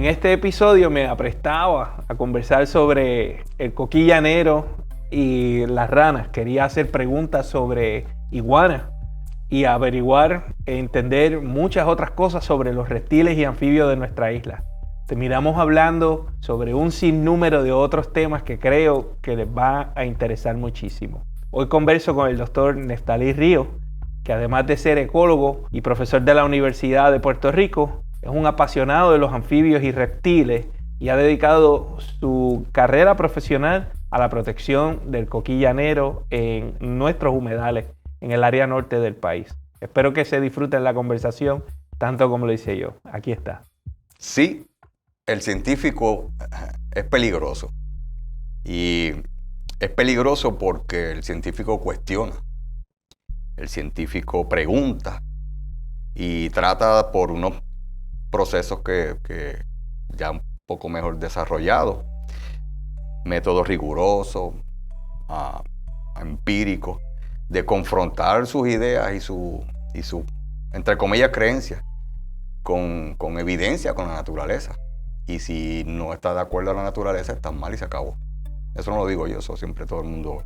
En este episodio me aprestaba a conversar sobre el coquí llanero y las ranas. Quería hacer preguntas sobre iguanas y averiguar e entender muchas otras cosas sobre los reptiles y anfibios de nuestra isla. Terminamos hablando sobre un sinnúmero de otros temas que creo que les va a interesar muchísimo. Hoy converso con el doctor Neftalí Ríos, que además de ser ecólogo y profesor de la Universidad de Puerto Rico, es un apasionado de los anfibios y reptiles y ha dedicado su carrera profesional a la protección del coquí llanero en nuestros humedales en el área norte del país. Espero que se disfruten la conversación tanto como lo hice yo. Aquí está. Sí, el científico es peligroso. Y es peligroso porque el científico cuestiona. El científico pregunta y trata por unos procesos que ya un poco mejor desarrollados, métodos rigurosos, empíricos, de confrontar sus ideas y su entre comillas, creencias con evidencia, con la naturaleza. Y si no está de acuerdo a la naturaleza, está mal y se acabó. Eso no lo digo yo, eso siempre todo el mundo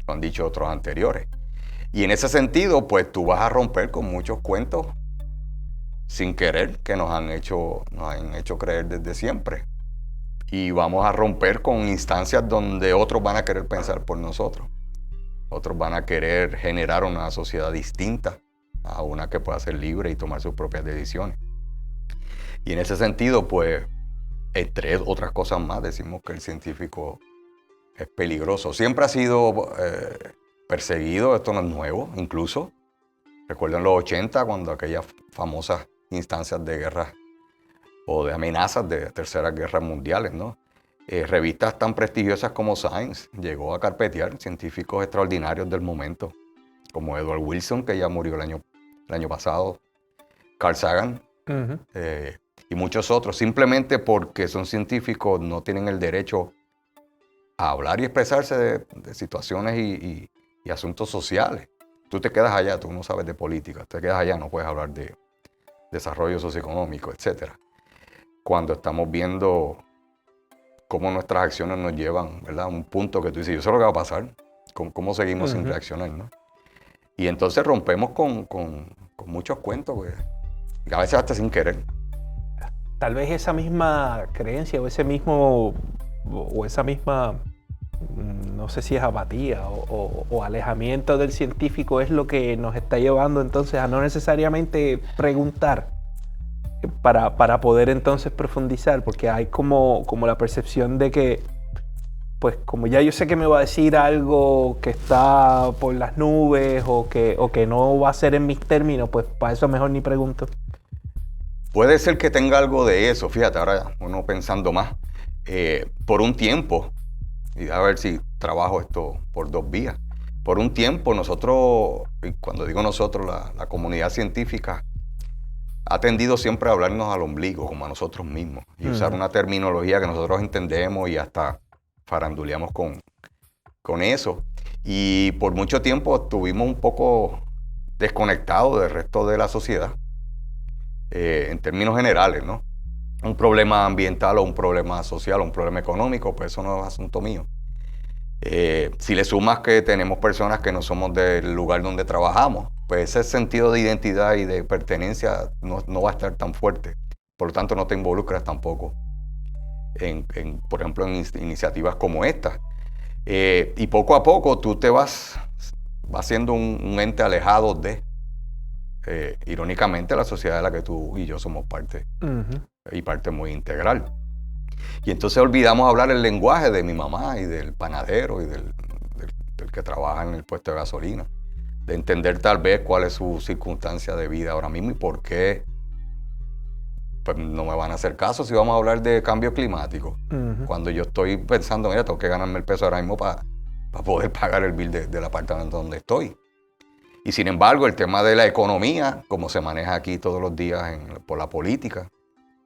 lo han dicho otros anteriores. Y en ese sentido, pues tú vas a romper con muchos cuentos sin querer que nos han hecho creer desde siempre. Y vamos a romper con instancias donde otros van a querer pensar por nosotros. Otros van a querer generar una sociedad distinta a una que pueda ser libre y tomar sus propias decisiones. Y en ese sentido, pues, entre otras cosas más, decimos que el científico es peligroso. Siempre ha sido perseguido, esto no es nuevo, incluso. Recuerdo en los 80, cuando aquellas famosas instancias de guerra o de amenazas de terceras guerras mundiales, ¿no? Revistas tan prestigiosas como Science llegó a carpetear científicos extraordinarios del momento, como Edward Wilson, que ya murió el año pasado, Carl Sagan, y muchos otros, simplemente porque son científicos, no tienen el derecho a hablar y expresarse de situaciones y asuntos sociales. Tú te quedas allá, tú no sabes de política, te quedas allá, no puedes hablar de desarrollo socioeconómico, etc. Cuando estamos viendo cómo nuestras acciones nos llevan, ¿verdad?, a un punto que tú dices, yo sé lo que va a pasar, cómo seguimos sin reaccionar, ¿no? Y entonces rompemos con muchos cuentos, pues, a veces hasta sin querer. Tal vez esa misma creencia o esa misma, no sé si es apatía o alejamiento del científico es lo que nos está llevando entonces a no necesariamente preguntar para poder entonces profundizar, porque hay como la percepción de que, pues como ya yo sé que me va a decir algo que está por las nubes o que no va a ser en mis términos, pues para eso mejor ni pregunto. Puede ser que tenga algo de eso, fíjate, ahora uno pensando más, por un tiempo, y a ver si trabajo esto por dos vías, por un tiempo nosotros, y cuando digo nosotros, la comunidad científica ha tendido siempre a hablarnos al ombligo, como a nosotros mismos, y usar una terminología que nosotros entendemos y hasta faranduleamos con eso. Y por mucho tiempo estuvimos un poco desconectados del resto de la sociedad, en términos generales, ¿no? Un problema ambiental o un problema social o un problema económico, pues eso no es asunto mío. Si le sumas que tenemos personas que no somos del lugar donde trabajamos, pues ese sentido de identidad y de pertenencia no va a estar tan fuerte. Por lo tanto, no te involucras tampoco por ejemplo, en iniciativas como esta. Y poco a poco tú te vas siendo un ente alejado de, irónicamente, la sociedad de la que tú y yo somos parte, y parte muy integral. Y entonces olvidamos hablar el lenguaje de mi mamá y del panadero y del que trabaja en el puesto de gasolina. De entender tal vez cuál es su circunstancia de vida ahora mismo y por qué pues, no me van a hacer caso si vamos a hablar de cambio climático. Cuando yo estoy pensando, mira, tengo que ganarme el peso ahora mismo para poder pagar el bill del apartamento donde estoy. Y sin embargo, el tema de la economía, como se maneja aquí todos los días por la política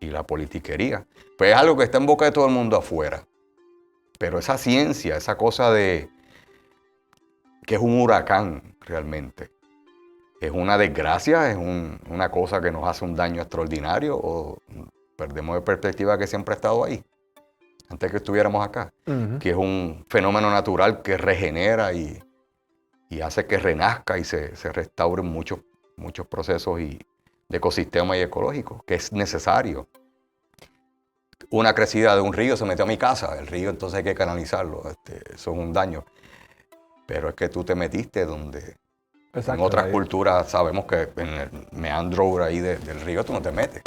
y la politiquería, pues es algo que está en boca de todo el mundo afuera. Pero esa ciencia, esa cosa de que es un huracán realmente, es una desgracia, es una cosa que nos hace un daño extraordinario, o perdemos de perspectiva que siempre ha estado ahí, antes que estuviéramos acá, que es un fenómeno natural que regenera y hace que renazca y se restauren muchos procesos de ecosistema y ecológico, que es necesario. Una crecida de un río se metió a mi casa, el río entonces hay que canalizarlo, eso es un daño. Pero es que tú te metiste donde en otras culturas sabemos que en el meandro ahí del río tú no te metes.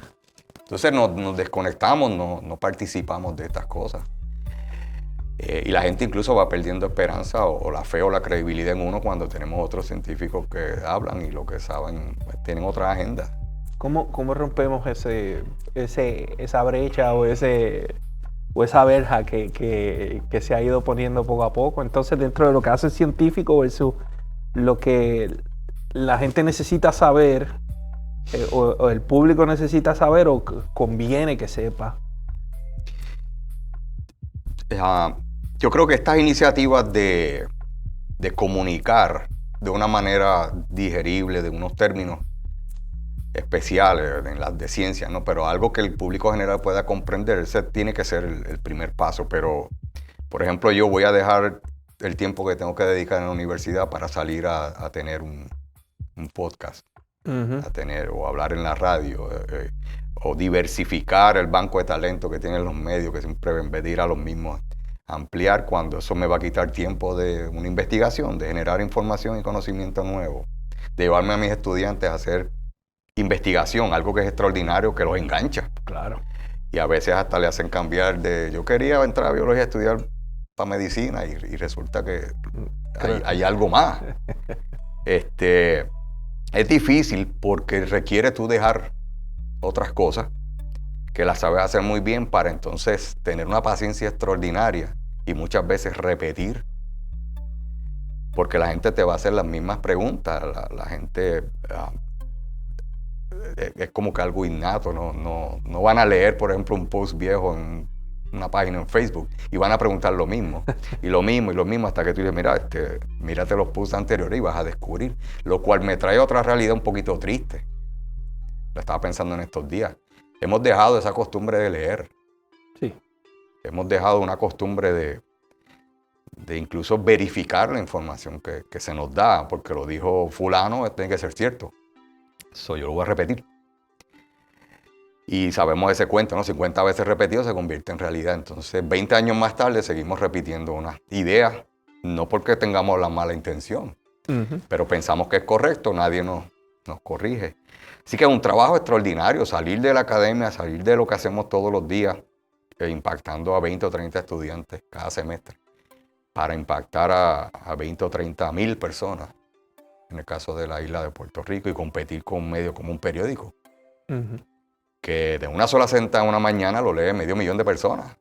Entonces nos desconectamos, no participamos de estas cosas. Y la gente incluso va perdiendo esperanza o la fe o la credibilidad en uno cuando tenemos otros científicos que hablan y lo que saben tienen otra agenda. ¿Cómo rompemos esa brecha o esa verja que se ha ido poniendo poco a poco? Entonces, dentro de lo que hace el científico versus lo que la gente necesita saber, o el público necesita saber, o conviene que sepa. Yo creo que estas iniciativas de comunicar de una manera digerible, de unos términos especiales en las de ciencia, ¿no? Pero algo que el público general pueda comprender, ese tiene que ser el primer paso. Pero, por ejemplo, yo voy a dejar el tiempo que tengo que dedicar en la universidad para salir a tener un podcast, o hablar en la radio, o diversificar el banco de talento que tienen los medios, que siempre en vez de ir a los mismos, ampliar, cuando eso me va a quitar tiempo de una investigación, de generar información y conocimiento nuevo, de llevarme a mis estudiantes a hacer investigación, algo que es extraordinario, que los engancha. Claro. Y a veces hasta le hacen cambiar yo quería entrar a biología, estudiar para medicina, y resulta que hay algo más. Es difícil porque requiere tú dejar otras cosas que las sabes hacer muy bien para entonces tener una paciencia extraordinaria y muchas veces repetir, porque la gente te va a hacer las mismas preguntas. La gente es como que algo innato, no van a leer, por ejemplo, un post viejo en una página en Facebook y van a preguntar lo mismo y lo mismo hasta que tú dices, mira, mírate los posts anteriores y vas a descubrir, lo cual me trae otra realidad un poquito triste. Lo estaba pensando en estos días. Hemos dejado esa costumbre de leer. Sí. Hemos dejado una costumbre de incluso verificar la información que se nos da, porque lo dijo fulano, tiene que ser cierto. Eso yo lo voy a repetir. Y sabemos ese cuento, ¿no? 50 veces repetido se convierte en realidad. Entonces, 20 años más tarde seguimos repitiendo unas ideas, no porque tengamos la mala intención, pero pensamos que es correcto, nadie nos corrige. Así que es un trabajo extraordinario salir de la academia, salir de lo que hacemos todos los días, impactando a 20 o 30 estudiantes cada semestre, para impactar a 20 o 30 mil personas, en el caso de la isla de Puerto Rico, y competir con un medio como un periódico, que de una sola sentada en una mañana lo lee 500,000 de personas.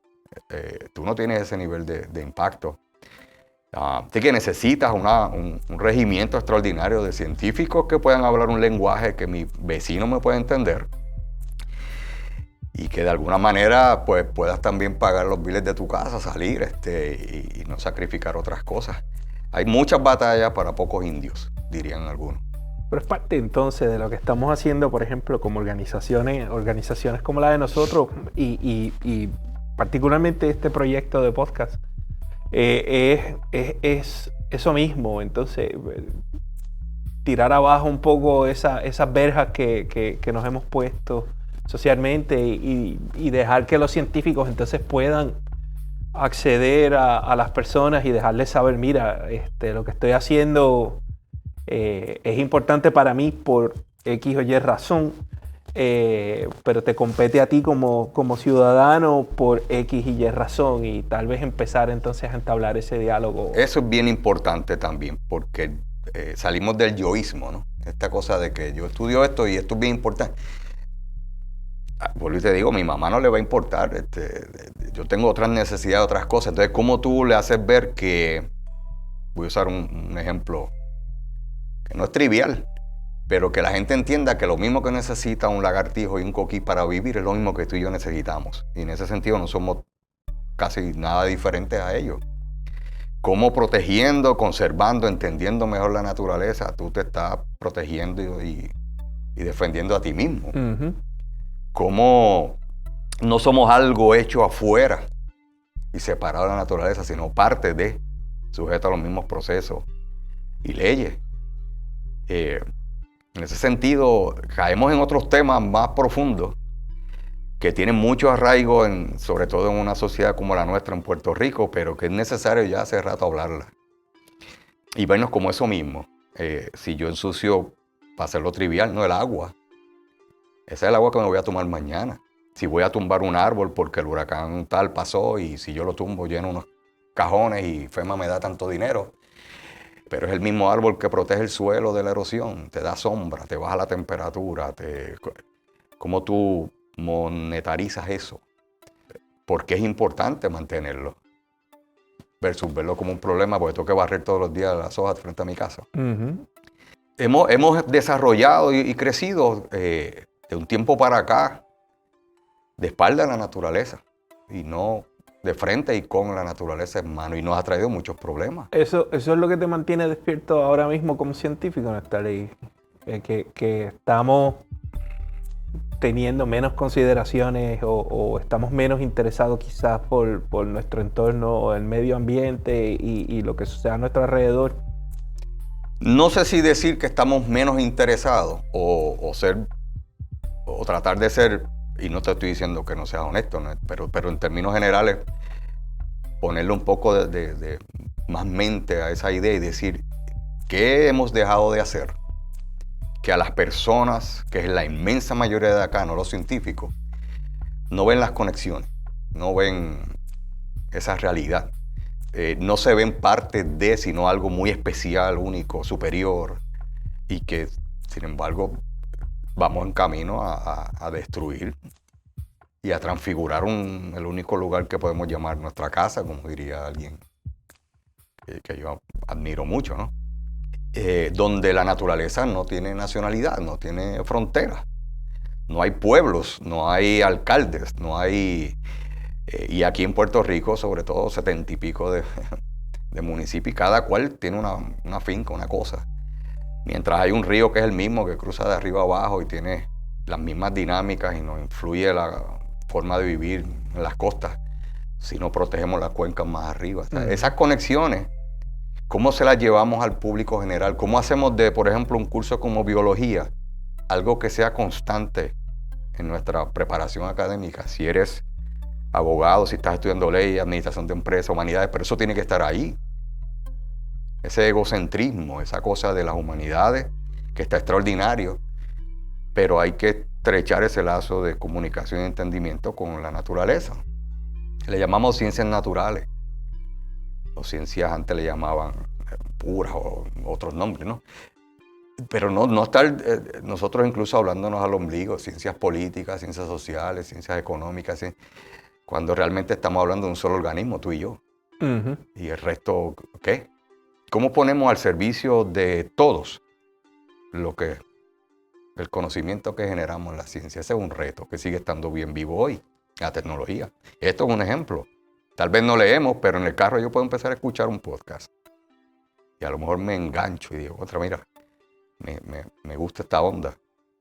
Tú no tienes ese nivel de impacto. Así que necesitas un regimiento extraordinario de científicos que puedan hablar un lenguaje que mi vecino me pueda entender y que de alguna manera pues, puedas también pagar los biles de tu casa, salir y no sacrificar otras cosas. Hay muchas batallas para pocos indios, dirían algunos. Pero es parte entonces de lo que estamos haciendo, por ejemplo, como organizaciones como la de nosotros y particularmente este proyecto de podcast. Es eso mismo, entonces tirar abajo un poco esas verjas que nos hemos puesto socialmente y dejar que los científicos entonces puedan acceder a las personas y dejarles saber, mira, lo que estoy haciendo es importante para mí por X o Y razón, pero te compete a ti como ciudadano por X y Y razón, y tal vez empezar entonces a entablar ese diálogo. Eso es bien importante también, porque salimos del yoísmo, ¿no? Esta cosa de que yo estudio esto y esto es bien importante. Por eso te digo, a mi mamá no le va a importar, yo tengo otras necesidades, otras cosas. Entonces, ¿cómo tú le haces ver que, voy a usar un ejemplo que no es trivial, pero que la gente entienda que lo mismo que necesita un lagartijo y un coquí para vivir es lo mismo que tú y yo necesitamos? Y en ese sentido no somos casi nada diferentes a ellos. Cómo protegiendo, conservando, entendiendo mejor la naturaleza, tú te estás protegiendo y defendiendo a ti mismo. Cómo no somos algo hecho afuera y separado de la naturaleza, sino parte de, sujeto a los mismos procesos y leyes. En ese sentido, caemos en otros temas más profundos que tienen mucho arraigo, sobre todo en una sociedad como la nuestra en Puerto Rico, pero que es necesario ya hace rato hablarla. Y vernos como eso mismo. Si yo ensucio, para hacerlo trivial, no el agua. Esa es el agua que me voy a tomar mañana. Si voy a tumbar un árbol porque el huracán tal pasó y si yo lo tumbo lleno unos cajones y FEMA me da tanto dinero, pero es el mismo árbol que protege el suelo de la erosión, te da sombra, te baja la temperatura, ¿cómo tú monetarizas eso? Porque es importante mantenerlo versus verlo como un problema porque tengo que barrer todos los días las hojas frente a mi casa. Uh-huh. Hemos desarrollado y crecido de un tiempo para acá de espalda a la naturaleza y no de frente y con la naturaleza en mano, y nos ha traído muchos problemas. Eso es lo que te mantiene despierto ahora mismo como científico, Néstor, que estamos teniendo menos consideraciones o estamos menos interesados quizás por nuestro entorno o el medio ambiente y lo que sucede a nuestro alrededor. No sé si decir que estamos menos interesados o tratar de ser, y no te estoy diciendo que no seas honesto, ¿no? pero en términos generales, ponerle un poco de más mente a esa idea y decir, ¿qué hemos dejado de hacer? Que a las personas, que es la inmensa mayoría de acá, no los científicos, no ven las conexiones, no ven esa realidad. No se ven parte de, sino algo muy especial, único, superior, y que, sin embargo, vamos en camino a destruir y a transfigurar el único lugar que podemos llamar nuestra casa, como diría alguien que yo admiro mucho, ¿no? Donde la naturaleza no tiene nacionalidad, no tiene fronteras, no hay pueblos, no hay alcaldes, no hay... y aquí en Puerto Rico, sobre todo, 70 y pico de municipios, cada cual tiene una finca, una cosa. Mientras hay un río que es el mismo, que cruza de arriba a abajo y tiene las mismas dinámicas y nos influye la forma de vivir en las costas, si no protegemos las cuencas más arriba. Esas conexiones, ¿cómo se las llevamos al público general? ¿Cómo hacemos de, por ejemplo, un curso como biología, algo que sea constante en nuestra preparación académica? Si eres abogado, si estás estudiando ley, administración de empresas, humanidades, pero eso tiene que estar ahí. Ese egocentrismo, esa cosa de las humanidades, que está extraordinario, pero hay que estrechar ese lazo de comunicación y entendimiento con la naturaleza. Le llamamos ciencias naturales, o ciencias antes le llamaban puras o otros nombres, ¿no? Pero no estar nosotros incluso hablándonos al ombligo, ciencias políticas, ciencias sociales, ciencias económicas, cuando realmente estamos hablando de un solo organismo, tú y yo. Uh-huh. Y el resto, ¿qué? ¿Cómo ponemos al servicio de todos el conocimiento que generamos en la ciencia? Ese es un reto que sigue estando bien vivo hoy, la tecnología. Esto es un ejemplo. Tal vez no leemos, pero en el carro yo puedo empezar a escuchar un podcast. Y a lo mejor me engancho y digo, mira, me gusta esta onda,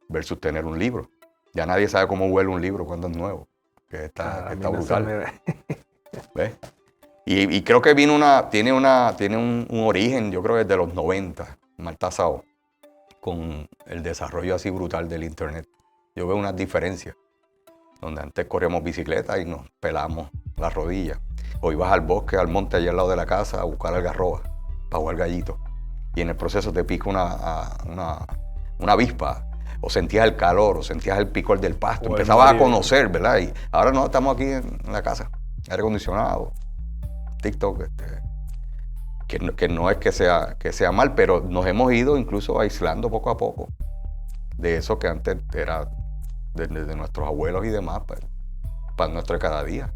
versus tener un libro. Ya nadie sabe cómo huele un libro cuando es nuevo, que está brutal. ¿Ves? Y creo que tiene un origen, yo creo que desde los 90, mal tasado, con el desarrollo así brutal del internet. Yo veo unas diferencias, donde antes corríamos bicicleta y nos pelamos las rodillas. O ibas al bosque, al monte allá al lado de la casa a buscar algarroba para jugar gallito. Y en el proceso te pica una avispa, o sentías el calor, o sentías el picor del pasto. Empezabas a conocer, ¿verdad? Y ahora no, estamos aquí en la casa, aire acondicionado, TikTok, que no es que sea mal, pero nos hemos ido incluso aislando poco a poco de eso que antes era desde nuestros abuelos y demás, para nuestro cada día.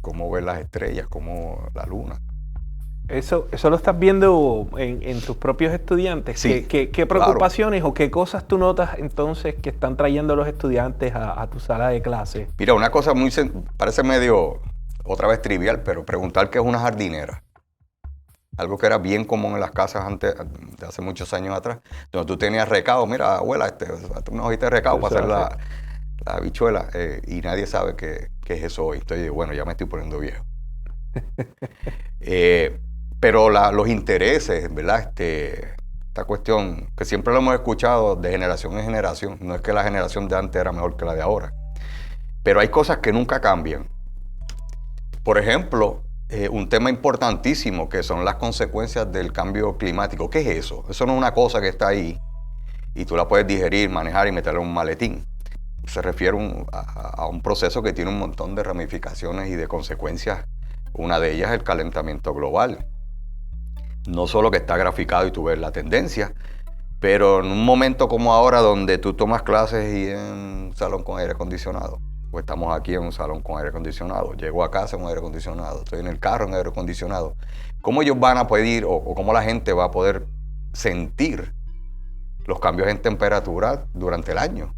Cómo ver las estrellas, cómo la luna. Eso lo estás viendo en tus propios estudiantes. Sí, ¿Qué preocupaciones o qué cosas tú notas entonces que están trayendo los estudiantes a tu sala de clase? Mira, una cosa parece medio, otra vez trivial, pero preguntar qué es una jardinera. Algo que era bien común en las casas antes, de hace muchos años atrás, donde tú tenías recado. Mira, abuela, una hojita de recado para hacer la habichuela, y nadie sabe qué es eso hoy. Entonces, bueno, ya me estoy poniendo viejo. Pero los intereses, ¿verdad? Esta cuestión que siempre lo hemos escuchado de generación en generación, no es que la generación de antes era mejor que la de ahora, pero hay cosas que nunca cambian. Por ejemplo, un tema importantísimo que son las consecuencias del cambio climático. ¿Qué es eso? Eso no es una cosa que está ahí y tú la puedes digerir, manejar y meterla en un maletín. Se refiere a un proceso que tiene un montón de ramificaciones y de consecuencias. Una de ellas es el calentamiento global. No solo que está graficado y tú ves la tendencia, pero en un momento como ahora donde tú tomas clases y en un salón con aire acondicionado, pues estamos aquí en un salón con aire acondicionado, llego a casa en un aire acondicionado, estoy en el carro en aire acondicionado, ¿cómo ellos van a poder o cómo la gente va a poder sentir los cambios en temperatura durante el año?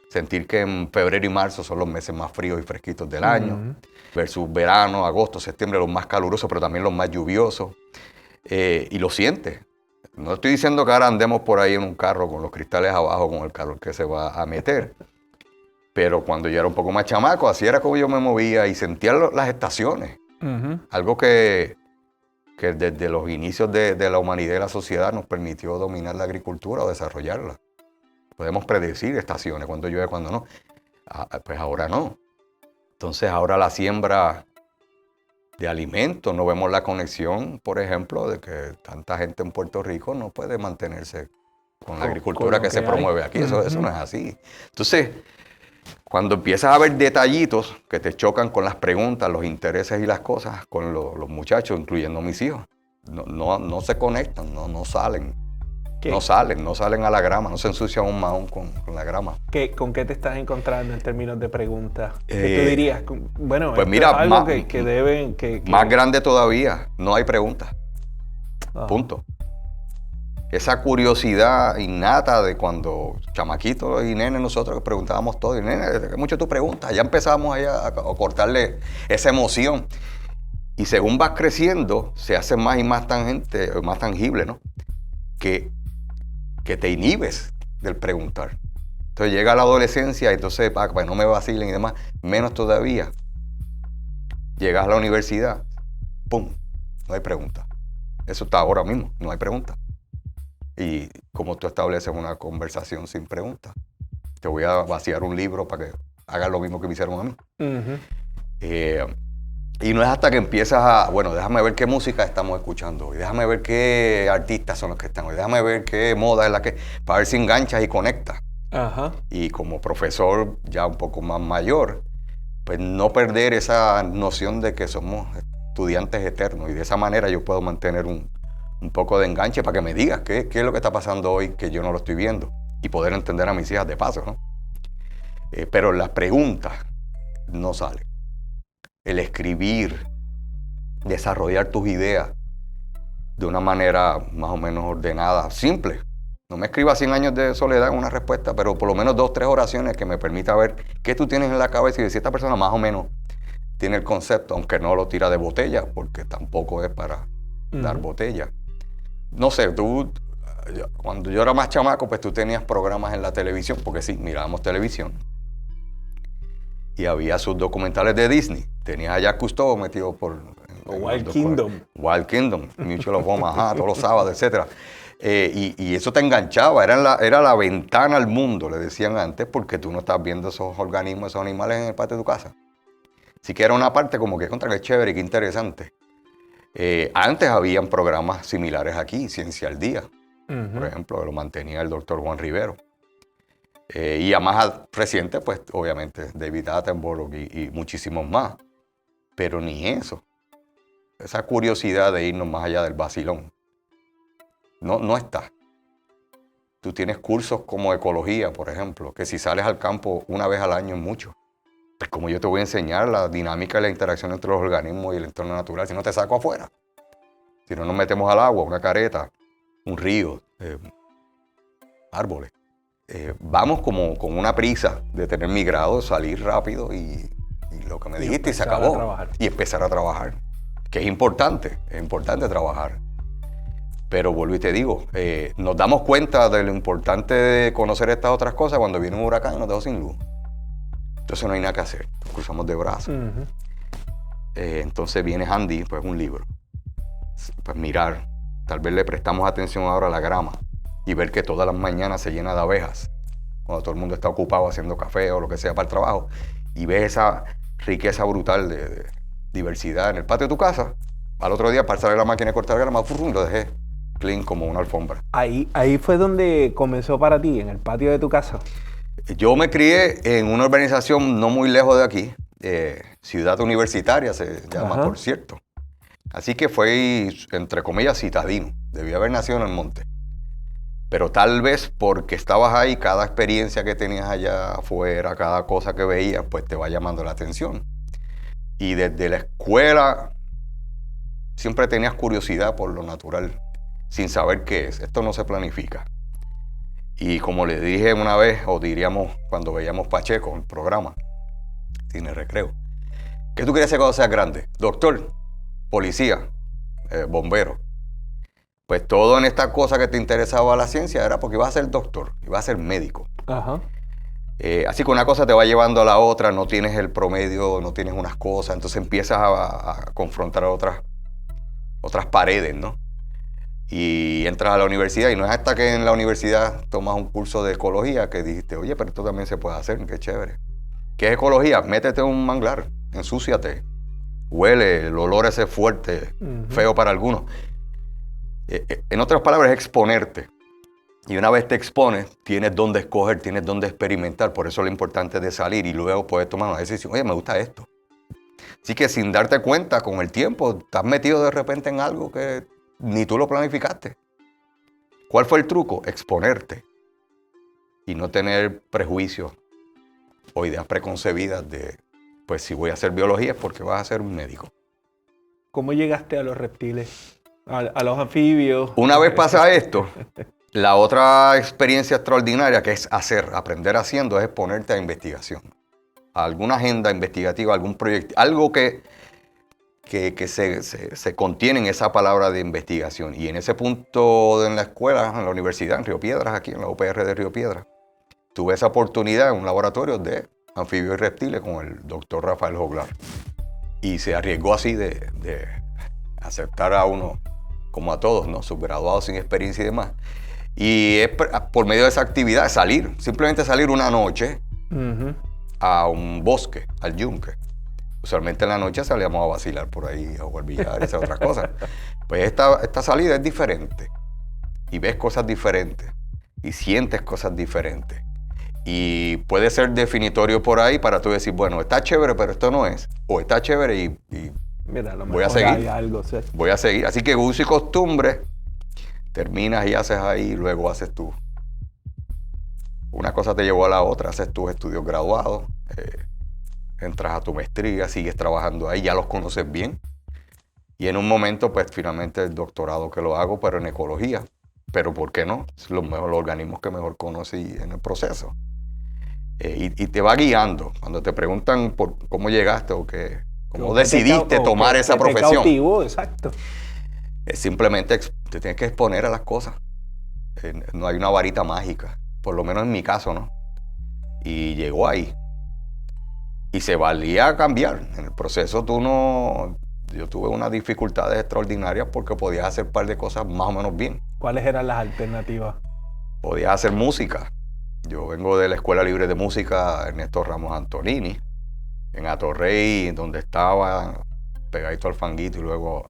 Sentir que en febrero y marzo son los meses más fríos y fresquitos del año, versus verano, agosto, septiembre, los más calurosos, pero también los más lluviosos. Y lo sientes. No estoy diciendo que ahora andemos por ahí en un carro con los cristales abajo, con el calor que se va a meter. Pero cuando yo era un poco más chamaco, así era como yo me movía y sentía las estaciones. Algo que desde los inicios de la humanidad y la sociedad nos permitió dominar la agricultura o desarrollarla. Podemos predecir estaciones, cuando llueve, cuando no. Pues ahora no. Entonces ahora la siembra de alimentos, no vemos la conexión, por ejemplo, de que tanta gente en Puerto Rico no puede mantenerse con la agricultura que se promueve aquí. Eso no es así. Entonces, cuando empiezas a ver detallitos que te chocan con las preguntas, los intereses y las cosas, con los muchachos, incluyendo mis hijos, no se conectan, no salen. ¿Qué? No salen a la grama, no se ensucian un mahón con la grama. ¿Con qué te estás encontrando en términos de preguntas? ¿Qué tú dirías? Bueno, pues mira, es algo que deben... Más grande todavía, no hay preguntas. Punto. Esa curiosidad innata de cuando chamaquitos y nenes nosotros preguntábamos todo. Y nene, mucho tú preguntas. Ya empezamos ahí a cortarle esa emoción. Y según vas creciendo, se hace más y más tangente, más tangible, ¿no? Que te inhibes del preguntar. Entonces llega la adolescencia y entonces, para no me vacilen y demás, menos todavía. Llegas a la universidad, ¡pum! No hay preguntas. Eso está ahora mismo, no hay preguntas. Y como tú estableces una conversación sin preguntas, te voy a vaciar un libro para que hagas lo mismo que me hicieron a mí. Y no es hasta que empiezas bueno, déjame ver qué música estamos escuchando hoy, déjame ver qué artistas son los que están hoy, déjame ver qué moda es la que, para ver si enganchas y conectas. Y como profesor ya un poco más mayor, pues no perder esa noción de que somos estudiantes eternos y de esa manera yo puedo mantener un poco de enganche para que me digas qué es lo que está pasando hoy que yo no lo estoy viendo y poder entender a mis hijas de paso, ¿no? Pero las preguntas no salen. El escribir, desarrollar tus ideas de una manera más o menos ordenada, simple. No me escribas 100 años de soledad en una respuesta, pero por lo menos 2 o 3 oraciones que me permita ver qué tú tienes en la cabeza y si esta persona más o menos tiene el concepto, aunque no lo tira de botella, porque tampoco es para dar botella. No sé, cuando yo era más chamaco, pues tú tenías programas en la televisión, porque sí, mirábamos televisión. Y había sus documentales de Disney. Tenías a Jacques Cousteau metido por... Wild Kingdom. Wild Kingdom, Mutual of Omaha, todos los sábados, etc. Y eso te enganchaba, era la ventana al mundo, le decían antes, porque tú no estás viendo esos organismos, esos animales en el patio de tu casa. Así que era una parte como que contra que chévere, que interesante. Antes habían programas similares aquí, Ciencia al Día, por ejemplo, lo mantenía el doctor Juan Rivero. Y a más reciente, pues obviamente David Attenborough y muchísimos más. Pero ni eso. Esa curiosidad de irnos más allá del vacilón. No está. Tú tienes cursos como ecología, por ejemplo, que si sales al campo una vez al año es mucho. Pues como yo te voy a enseñar la dinámica y la interacción entre los organismos y el entorno natural, si no te saco afuera. Si no nos metemos al agua, una careta, un río, árboles. Vamos como con una prisa de tener mi grado, salir rápido y lo que me dijiste y se acabó. Y empezar a trabajar. Que es importante trabajar. Pero vuelvo y te digo, nos damos cuenta de lo importante de conocer estas otras cosas cuando viene un huracán y nos dejó sin luz. Entonces no hay nada que hacer, nos cruzamos de brazos. Entonces viene Andy, pues un libro. Pues mirar, tal vez le prestamos atención ahora a la grama y ver que todas las mañanas se llena de abejas, cuando todo el mundo está ocupado haciendo café o lo que sea para el trabajo, y ves esa riqueza brutal de diversidad en el patio de tu casa. Al otro día, para salir la máquina de cortar grama, lo dejé clean como una alfombra. Ahí fue donde comenzó para ti, en el patio de tu casa. Yo me crié en una urbanización no muy lejos de aquí, Ciudad Universitaria se llama, por cierto. Así que fue, entre comillas, citadino. Debía haber nacido en el monte. Pero tal vez porque estabas ahí, cada experiencia que tenías allá afuera, cada cosa que veías, pues te va llamando la atención. Y desde la escuela siempre tenías curiosidad por lo natural, sin saber qué es. Esto no se planifica. Y como le dije una vez, o diríamos cuando veíamos Pacheco, el programa, Cine Recreo, ¿qué tú querías ser cuando seas grande? Doctor, policía, bombero. Pues todo en esta cosa que te interesaba la ciencia era porque ibas a ser doctor, ibas a ser médico. Ajá. Así que una cosa te va llevando a la otra, no tienes el promedio, no tienes unas cosas, entonces empiezas a confrontar otras paredes, ¿no? Y entras a la universidad y no es hasta que en la universidad tomas un curso de ecología que dijiste, oye, pero esto también se puede hacer, qué chévere. ¿Qué es ecología? Métete en un manglar, ensúciate, huele, el olor ese fuerte, feo para algunos. En otras palabras, es exponerte. Y una vez te expones, tienes dónde escoger, tienes dónde experimentar. Por eso lo importante de salir y luego poder tomar una decisión. Oye, me gusta esto. Así que sin darte cuenta, con el tiempo, estás metido de repente en algo que ni tú lo planificaste. ¿Cuál fue el truco? Exponerte. Y no tener prejuicios o ideas preconcebidas de, pues si voy a hacer biología es porque vas a ser un médico. ¿Cómo llegaste a los reptiles? A los anfibios. Una vez pasa esto, la otra experiencia extraordinaria que es hacer, aprender haciendo, es ponerte a investigación. A alguna agenda investigativa, algún proyecto, algo que se contiene en esa palabra de investigación. Y en ese punto en la escuela, en la universidad, en Río Piedras, aquí en la UPR de Río Piedras, tuve esa oportunidad en un laboratorio de anfibios y reptiles con el doctor Rafael Joglar. Y se arriesgó así de aceptar a uno, como a todos, ¿no? Subgraduados sin experiencia y demás. Y es por medio de esa actividad, simplemente salir una noche a un bosque, al yunque. Usualmente en la noche salíamos a vacilar por ahí, a jugar billar y hacer otras cosas. Pues esta salida es diferente. Y ves cosas diferentes. Y sientes cosas diferentes. Y puede ser definitorio por ahí para tú decir, bueno, está chévere, pero esto no es. O está chévere y mira, voy a seguir. Hay algo, ¿sí? Voy a seguir. Así que uso y costumbre, terminas y haces ahí, luego haces tú. Una cosa te llevó a la otra, haces tus estudios graduados, entras a tu maestría, sigues trabajando ahí, ya los conoces bien. Y en un momento, pues finalmente el doctorado que lo hago, pero en ecología. Pero ¿por qué no? Es los organismos que mejor conocí en el proceso. Y te va guiando. Cuando te preguntan por cómo llegaste o cómo decidiste tomar esa profesión. Cautivo, exacto. Simplemente te tienes que exponer a las cosas. No hay una varita mágica. Por lo menos en mi caso, ¿no? Y llegó ahí. Y se valía cambiar. En el proceso yo tuve unas dificultades extraordinarias porque podías hacer un par de cosas más o menos bien. ¿Cuáles eran las alternativas? Podías hacer música. Yo vengo de la Escuela Libre de Música Ernesto Ramos Antonini, en Atorrey, donde estaba pegadito al Fanguito y luego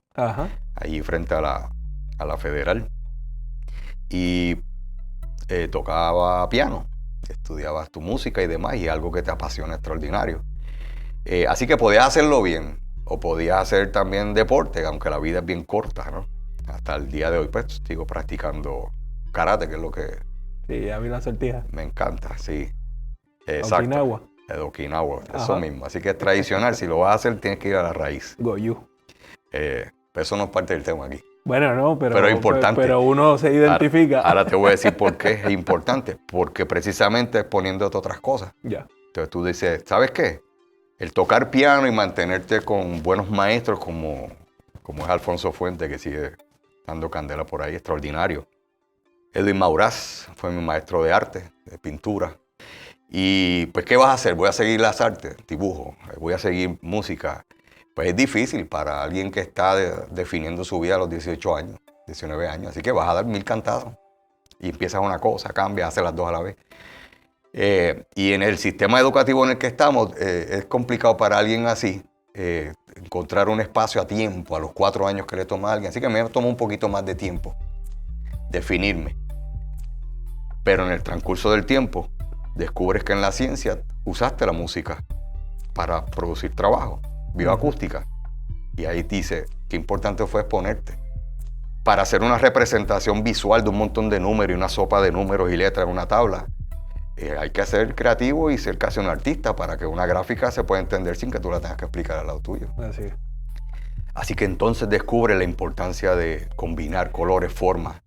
allí frente a la Federal. Y tocaba piano, estudiabas tu música y demás, y algo que te apasiona extraordinario. Así que podías hacerlo bien, o podías hacer también deporte, aunque la vida es bien corta, ¿no? Hasta el día de hoy, pues, sigo practicando karate, que es lo que... Sí, ya vi la sortija. Me encanta, sí. Exacto. Okinawa. De Okinawa, eso mismo. Así que es tradicional. Si lo vas a hacer, tienes que ir a la raíz. Goju. Pero eso no es parte del tema aquí. Bueno, no, pero es importante. Pero uno se identifica. Ahora te voy a decir por qué es importante. Porque precisamente es poniéndote otras cosas. Ya. Entonces tú dices, ¿sabes qué? El tocar piano y mantenerte con buenos maestros como es Alfonso Fuente, que sigue dando candela por ahí, extraordinario. Edwin Mauraz fue mi maestro de arte, de pintura. Y pues, ¿qué vas a hacer? Voy a seguir las artes, dibujo, voy a seguir música. Pues es difícil para alguien que está definiendo su vida a los 18 años, 19 años. Así que vas a dar 1000 cantazos. Y empiezas una cosa, cambias, haces las dos a la vez. Y en el sistema educativo en el que estamos, es complicado para alguien así encontrar un espacio a tiempo, a los 4 años que le toma a alguien. Así que me toma un poquito más de tiempo definirme. Pero en el transcurso del tiempo, descubres que en la ciencia usaste la música para producir trabajo, bioacústica. Y ahí dice, qué importante fue exponerte. Para hacer una representación visual de un montón de números y una sopa de números y letras en una tabla, hay que ser creativo y ser casi un artista para que una gráfica se pueda entender sin que tú la tengas que explicar al lado tuyo. Así que entonces descubre la importancia de combinar colores, formas.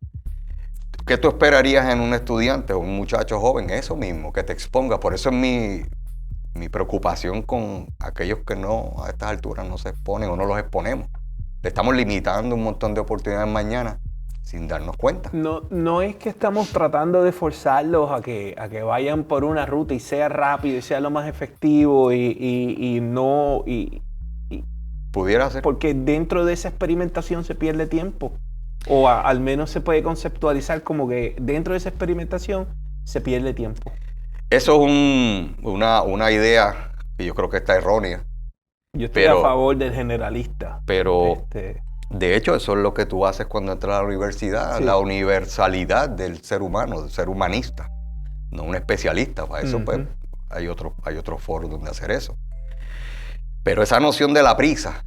¿Qué tú esperarías en un estudiante o un muchacho joven? Eso mismo, que te exponga. Por eso es mi preocupación con aquellos que no, a estas alturas no se exponen o no los exponemos. Le estamos limitando un montón de oportunidades mañana sin darnos cuenta. No es que estamos tratando de forzarlos a que vayan por una ruta y sea rápido y sea lo más efectivo y pudiera ser. Porque dentro de esa experimentación se pierde tiempo. O al menos se puede conceptualizar como que dentro de esa experimentación se pierde tiempo. Eso es una idea que yo creo que está errónea. Yo estoy a favor del generalista. Pero, de hecho, eso es lo que tú haces cuando entras a la universidad. Sí. La universalidad del ser humano, del ser humanista. No un especialista. Para eso, pues, hay otro foro donde hacer eso. Pero esa noción de la prisa,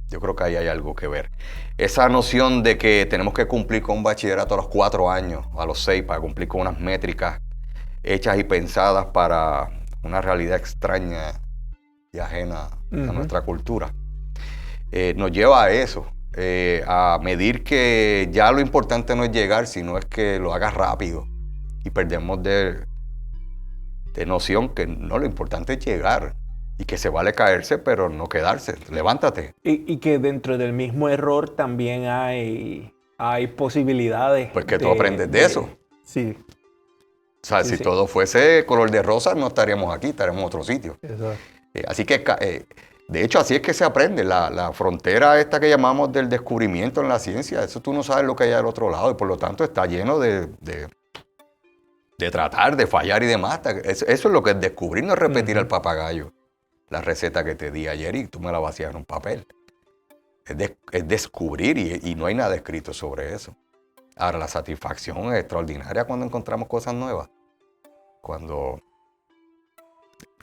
yo creo que ahí hay algo que ver. Esa noción de que tenemos que cumplir con un bachillerato a los 4 años, a los 6, para cumplir con unas métricas hechas y pensadas para una realidad extraña y ajena a nuestra cultura, nos lleva a eso, a medir que ya lo importante no es llegar, sino es que lo hagas rápido. Y perdemos de noción que no, lo importante es llegar. Y que se vale caerse, pero no quedarse. Levántate. Y que dentro del mismo error también hay posibilidades. Pues que tú aprendes de eso. Sí. O sea, si todo fuese color de rosa, no estaríamos aquí, estaríamos en otro sitio. Así que, de hecho, así es que se aprende. La frontera esta que llamamos del descubrimiento en la ciencia, eso tú no sabes lo que hay al otro lado. Y por lo tanto está lleno de tratar, de fallar y demás. Eso es lo que es descubrir, no es repetir al papagayo la receta que te di ayer y tú me la vacías en un papel. Es descubrir y no hay nada escrito sobre eso. Ahora, la satisfacción es extraordinaria cuando encontramos cosas nuevas. Cuando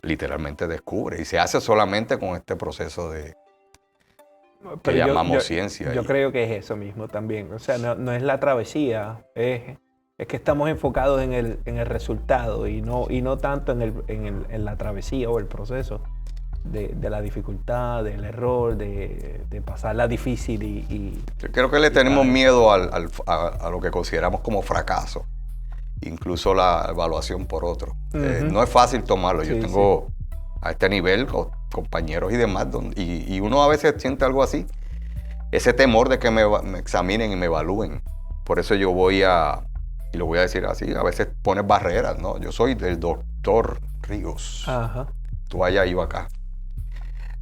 literalmente descubre. Y se hace solamente con este proceso que llamamos ciencia. Yo creo que es eso mismo también. O sea, no es la travesía, es que estamos enfocados en el resultado y no tanto en la travesía o el proceso de la dificultad, del error, de pasarla difícil. Yo creo que le tenemos miedo a lo que consideramos como fracaso, incluso la evaluación por otro. No es fácil tomarlo. Yo tengo a este nivel compañeros y demás, y uno a veces siente algo así, ese temor de que me examinen y me evalúen. Por eso yo y lo voy a decir así, a veces pones barreras, ¿no? Yo soy del doctor Ríos. Ajá. Tú allá, yo acá.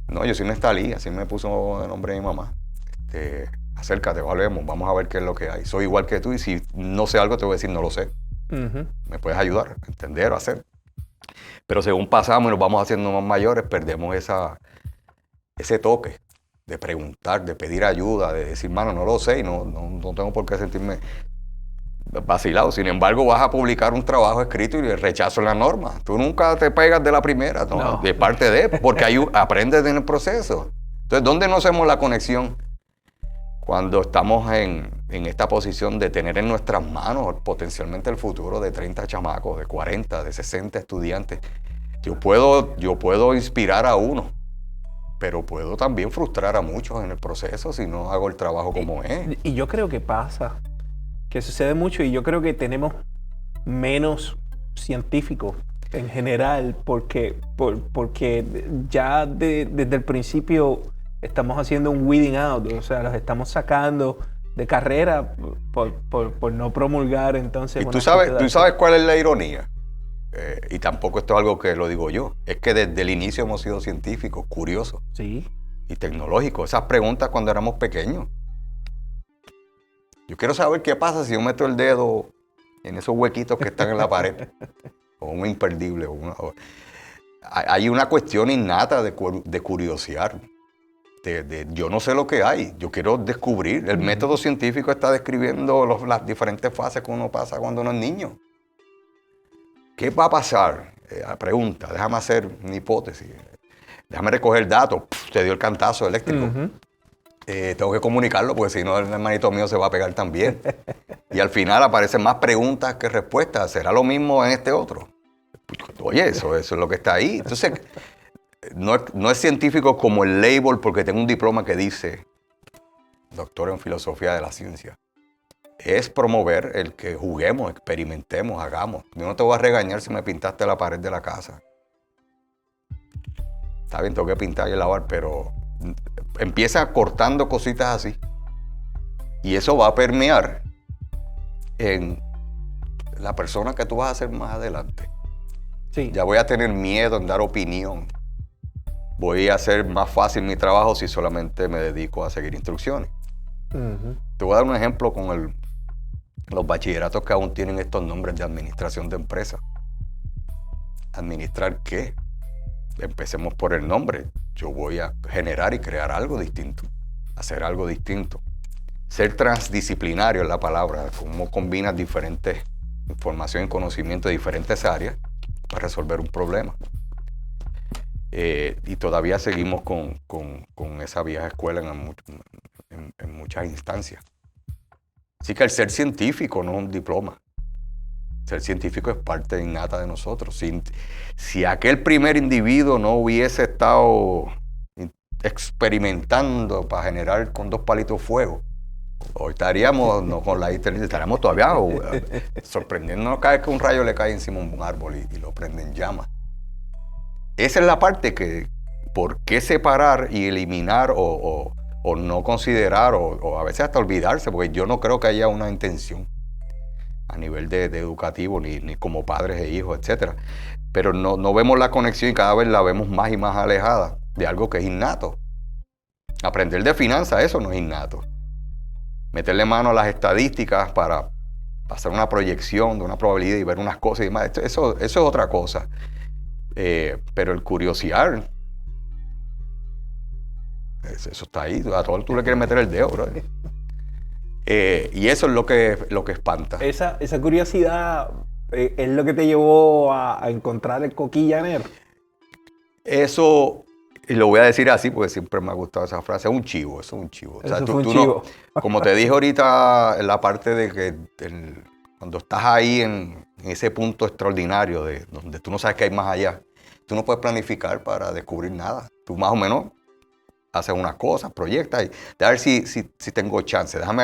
No, yo soy Nestalí, así me puso el nombre de mi mamá. Acércate, evaluemos, vamos a ver qué es lo que hay. Soy igual que tú y si no sé algo te voy a decir no lo sé. Me puedes ayudar a entender o hacer. Pero según pasamos y nos vamos haciendo más mayores, perdemos ese toque de preguntar, de pedir ayuda, de decir, mano, no lo sé y no tengo por qué sentirme vacilado. Sin embargo, vas a publicar un trabajo escrito y el rechazo en la norma. Tú nunca te pegas de la primera, ¿no? De parte porque ahí aprendes en el proceso. Entonces, ¿dónde no hacemos la conexión? Cuando estamos en esta posición de tener en nuestras manos potencialmente el futuro de 30 chamacos, de 40, de 60 estudiantes. Yo puedo inspirar a uno, pero puedo también frustrar a muchos en el proceso si no hago el trabajo como es. Y yo creo que pasa, que sucede mucho y yo creo que tenemos menos científicos en general porque ya desde el principio estamos haciendo un weeding out, o sea, los estamos sacando de carrera por no promulgar entonces. Y tú sabes cuál es la ironía. Y tampoco esto es algo que lo digo yo. Es que desde el inicio hemos sido científicos, curiosos. Sí. Y tecnológicos. Esas preguntas cuando éramos pequeños. Yo quiero saber qué pasa si yo meto el dedo en esos huequitos que están en la pared. O un imperdible. Hay una cuestión innata de curiosear. Yo no sé lo que hay, yo quiero descubrir. El método científico está describiendo las diferentes fases que uno pasa cuando uno es niño. ¿Qué va a pasar? Pregunta, déjame hacer una hipótesis. Déjame recoger datos. Te dio el cantazo eléctrico. Tengo que comunicarlo porque si no el hermanito mío se va a pegar también. Y al final aparecen más preguntas que respuestas. ¿Será lo mismo en este otro? Oye, eso es lo que está ahí. Entonces, no es científico como el label porque tengo un diploma que dice doctor en filosofía de la ciencia. Es promover el que juguemos, experimentemos, hagamos. Yo no te voy a regañar si me pintaste la pared de la casa. Está bien, tengo que pintar y lavar, pero empieza cortando cositas así. Y eso va a permear en la persona que tú vas a ser más adelante. Sí. Ya voy a tener miedo en dar opinión. Voy a hacer más fácil mi trabajo si solamente me dedico a seguir instrucciones. Te voy a dar un ejemplo con los bachilleratos que aún tienen estos nombres de administración de empresas. ¿Administrar qué? Empecemos por el nombre. Yo voy a generar y crear algo distinto, hacer algo distinto. Ser transdisciplinario es la palabra, cómo combinas diferentes información y conocimiento de diferentes áreas para resolver un problema. Y todavía seguimos con esa vieja escuela en muchas instancias. Así que el ser científico no es un diploma. Ser científico es parte innata de nosotros. Si aquel primer individuo no hubiese estado experimentando para generar con 2 palitos fuego, hoy estaríamos estaríamos todavía sorprendiéndonos cada vez que un rayo le cae encima de un árbol y lo prende en llamas. Esa es la parte que, ¿por qué separar y eliminar o no considerar o a veces hasta olvidarse? Porque yo no creo que haya una intención a nivel de educativo, ni como padres e hijos, etc. Pero no vemos la conexión y cada vez la vemos más y más alejada de algo que es innato. Aprender de finanzas, eso no es innato. Meterle mano a las estadísticas para hacer una proyección de una probabilidad y ver unas cosas y demás, eso es otra cosa. Pero el curiosear, eso está ahí, a todo tú le quieres meter el dedo, bro. Y eso es lo que espanta. Esa curiosidad es lo que te llevó a encontrar el coquilla llanero. Eso, y lo voy a decir así porque siempre me ha gustado esa frase, es un chivo, eso es un chivo. O sea, tú un chivo. No, como te dije ahorita, en la parte de que cuando estás ahí en ese punto extraordinario de donde tú no sabes qué hay más allá, tú no puedes planificar para descubrir nada. Tú más o menos haces unas cosas, proyectas y a ver si tengo chance. Déjame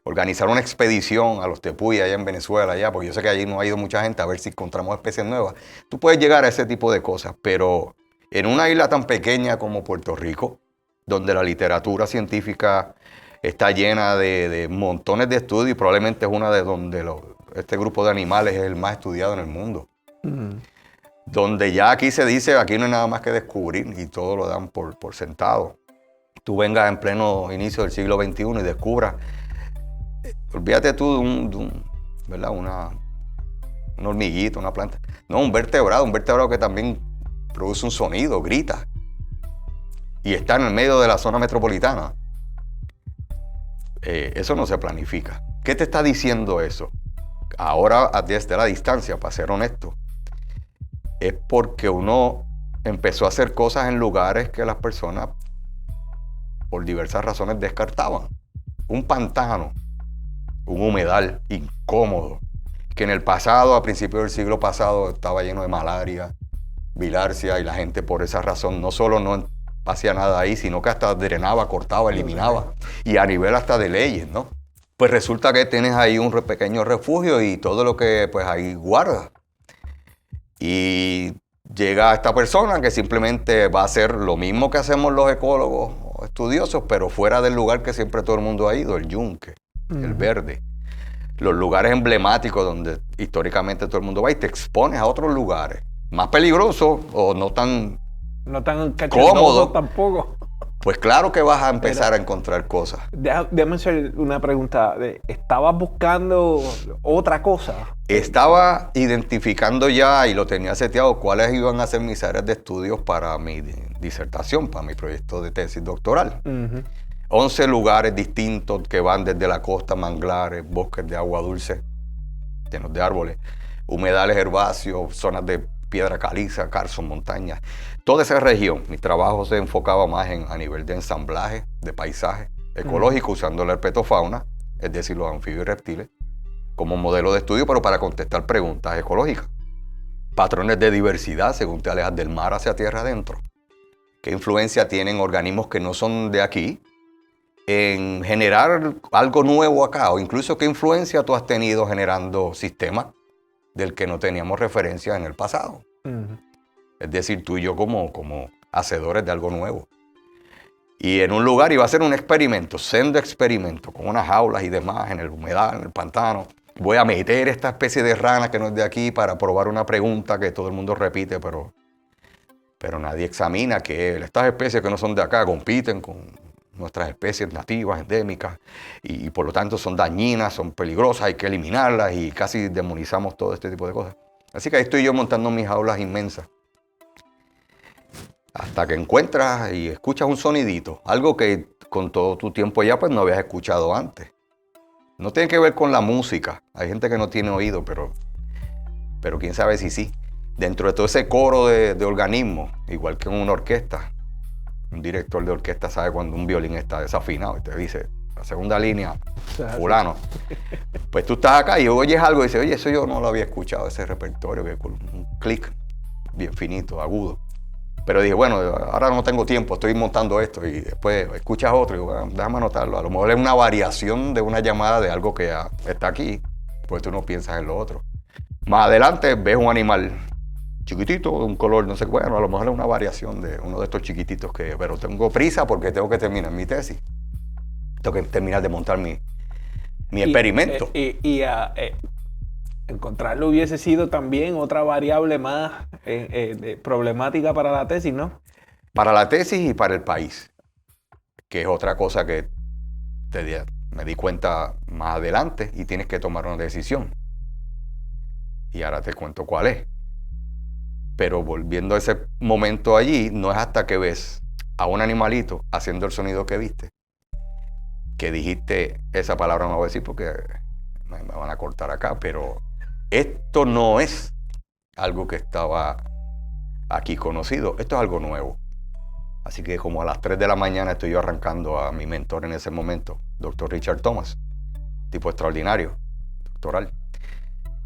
organizar una expedición a los Tepuy allá en Venezuela, allá, porque yo sé que allí no ha ido mucha gente, a ver si encontramos especies nuevas. Tú puedes llegar a ese tipo de cosas, pero en una isla tan pequeña como Puerto Rico, donde la literatura científica está llena de montones de estudios y probablemente es una de donde este grupo de animales es el más estudiado en el mundo. Donde ya aquí se dice, aquí no hay nada más que descubrir y todo lo dan por sentado. Tú vengas en pleno inicio del siglo XXI y descubras, olvídate tú ¿verdad? Una hormiguita, una planta. No, un vertebrado que también produce un sonido, grita. Y está en el medio de la zona metropolitana. Eso no se planifica. ¿Qué te está diciendo eso? Ahora, desde la distancia, para ser honesto, es porque uno empezó a hacer cosas en lugares que las personas, por diversas razones, descartaban. Un pantano, un humedal incómodo, que en el pasado, a principios del siglo pasado, estaba lleno de malaria, bilharzia, y la gente por esa razón no solo no hacía nada ahí, sino que hasta drenaba, cortaba, eliminaba, y a nivel hasta de leyes, ¿no? Pues resulta que tienes ahí un pequeño refugio y todo lo que pues ahí guarda. Y llega esta persona que simplemente va a hacer lo mismo que hacemos los ecólogos estudiosos, pero fuera del lugar que siempre todo el mundo ha ido, el Yunque, el Verde. Los lugares emblemáticos donde históricamente todo el mundo va y te expones a otros lugares. Más peligrosos o no tan cómodos tampoco. Pues claro que vas a empezar a encontrar cosas. Déjame hacer una pregunta. ¿Estabas buscando otra cosa? Estaba identificando ya y lo tenía seteado cuáles iban a ser mis áreas de estudios para mi disertación, para mi proyecto de tesis doctoral. 11 lugares distintos que van desde la costa, manglares, bosques de agua dulce, llenos de árboles, humedales herbáceos, zonas de piedra caliza, carson, montañas. Toda esa región, mi trabajo se enfocaba más a nivel de ensamblaje, de paisaje ecológico, usando la herpetofauna, es decir, los anfibios y reptiles, como modelo de estudio, pero para contestar preguntas ecológicas. Patrones de diversidad según te alejas del mar hacia tierra adentro. ¿Qué influencia tienen organismos que no son de aquí en generar algo nuevo acá? O incluso qué influencia tú has tenido generando sistemas del que no teníamos referencia en el pasado. Es decir, tú y yo como hacedores de algo nuevo. Y en un lugar iba a ser un experimento, sendo experimento, con unas jaulas y demás, en el humedal, en el pantano. Voy a meter esta especie de rana que no es de aquí para probar una pregunta que todo el mundo repite, pero nadie examina que estas especies que no son de acá compiten con nuestras especies nativas, endémicas, y por lo tanto son dañinas, son peligrosas, hay que eliminarlas y casi demonizamos todo este tipo de cosas. Así que ahí estoy yo montando mis jaulas inmensas. Hasta que encuentras y escuchas un sonidito, algo que con todo tu tiempo ya pues no habías escuchado antes. No tiene que ver con la música, hay gente que no tiene oído, pero quién sabe si sí. Dentro de todo ese coro de organismos, igual que en una orquesta, un director de orquesta sabe cuando un violín está desafinado y te dice, la segunda línea, fulano. Pues tú estás acá y oyes algo y dices, oye, eso yo no lo había escuchado, ese repertorio, que con un clic bien finito, agudo. Pero dije, bueno, ahora no tengo tiempo, estoy montando esto, y después escuchas otro y digo, bueno, déjame anotarlo. A lo mejor es una variación de una llamada de algo que ya está aquí, pues tú no piensas en lo otro. Más adelante ves un animal chiquitito, de un color, no sé, bueno, a lo mejor es una variación de uno de estos chiquititos pero tengo prisa porque tengo que terminar mi tesis. Tengo que terminar de montar mi experimento. Encontrarlo hubiese sido también otra variable más problemática para la tesis, ¿no? Para la tesis y para el país, que es otra cosa que me di cuenta más adelante y tienes que tomar una decisión. Y ahora te cuento cuál es. Pero volviendo a ese momento allí, no es hasta que ves a un animalito haciendo el sonido que viste, que dijiste, esa palabra no voy a decir porque me van a cortar acá, pero esto no es algo que estaba aquí conocido, esto es algo nuevo. Así que como a las 3 de la mañana estoy yo arrancando a mi mentor en ese momento, Dr. Richard Thomas, tipo extraordinario, doctoral.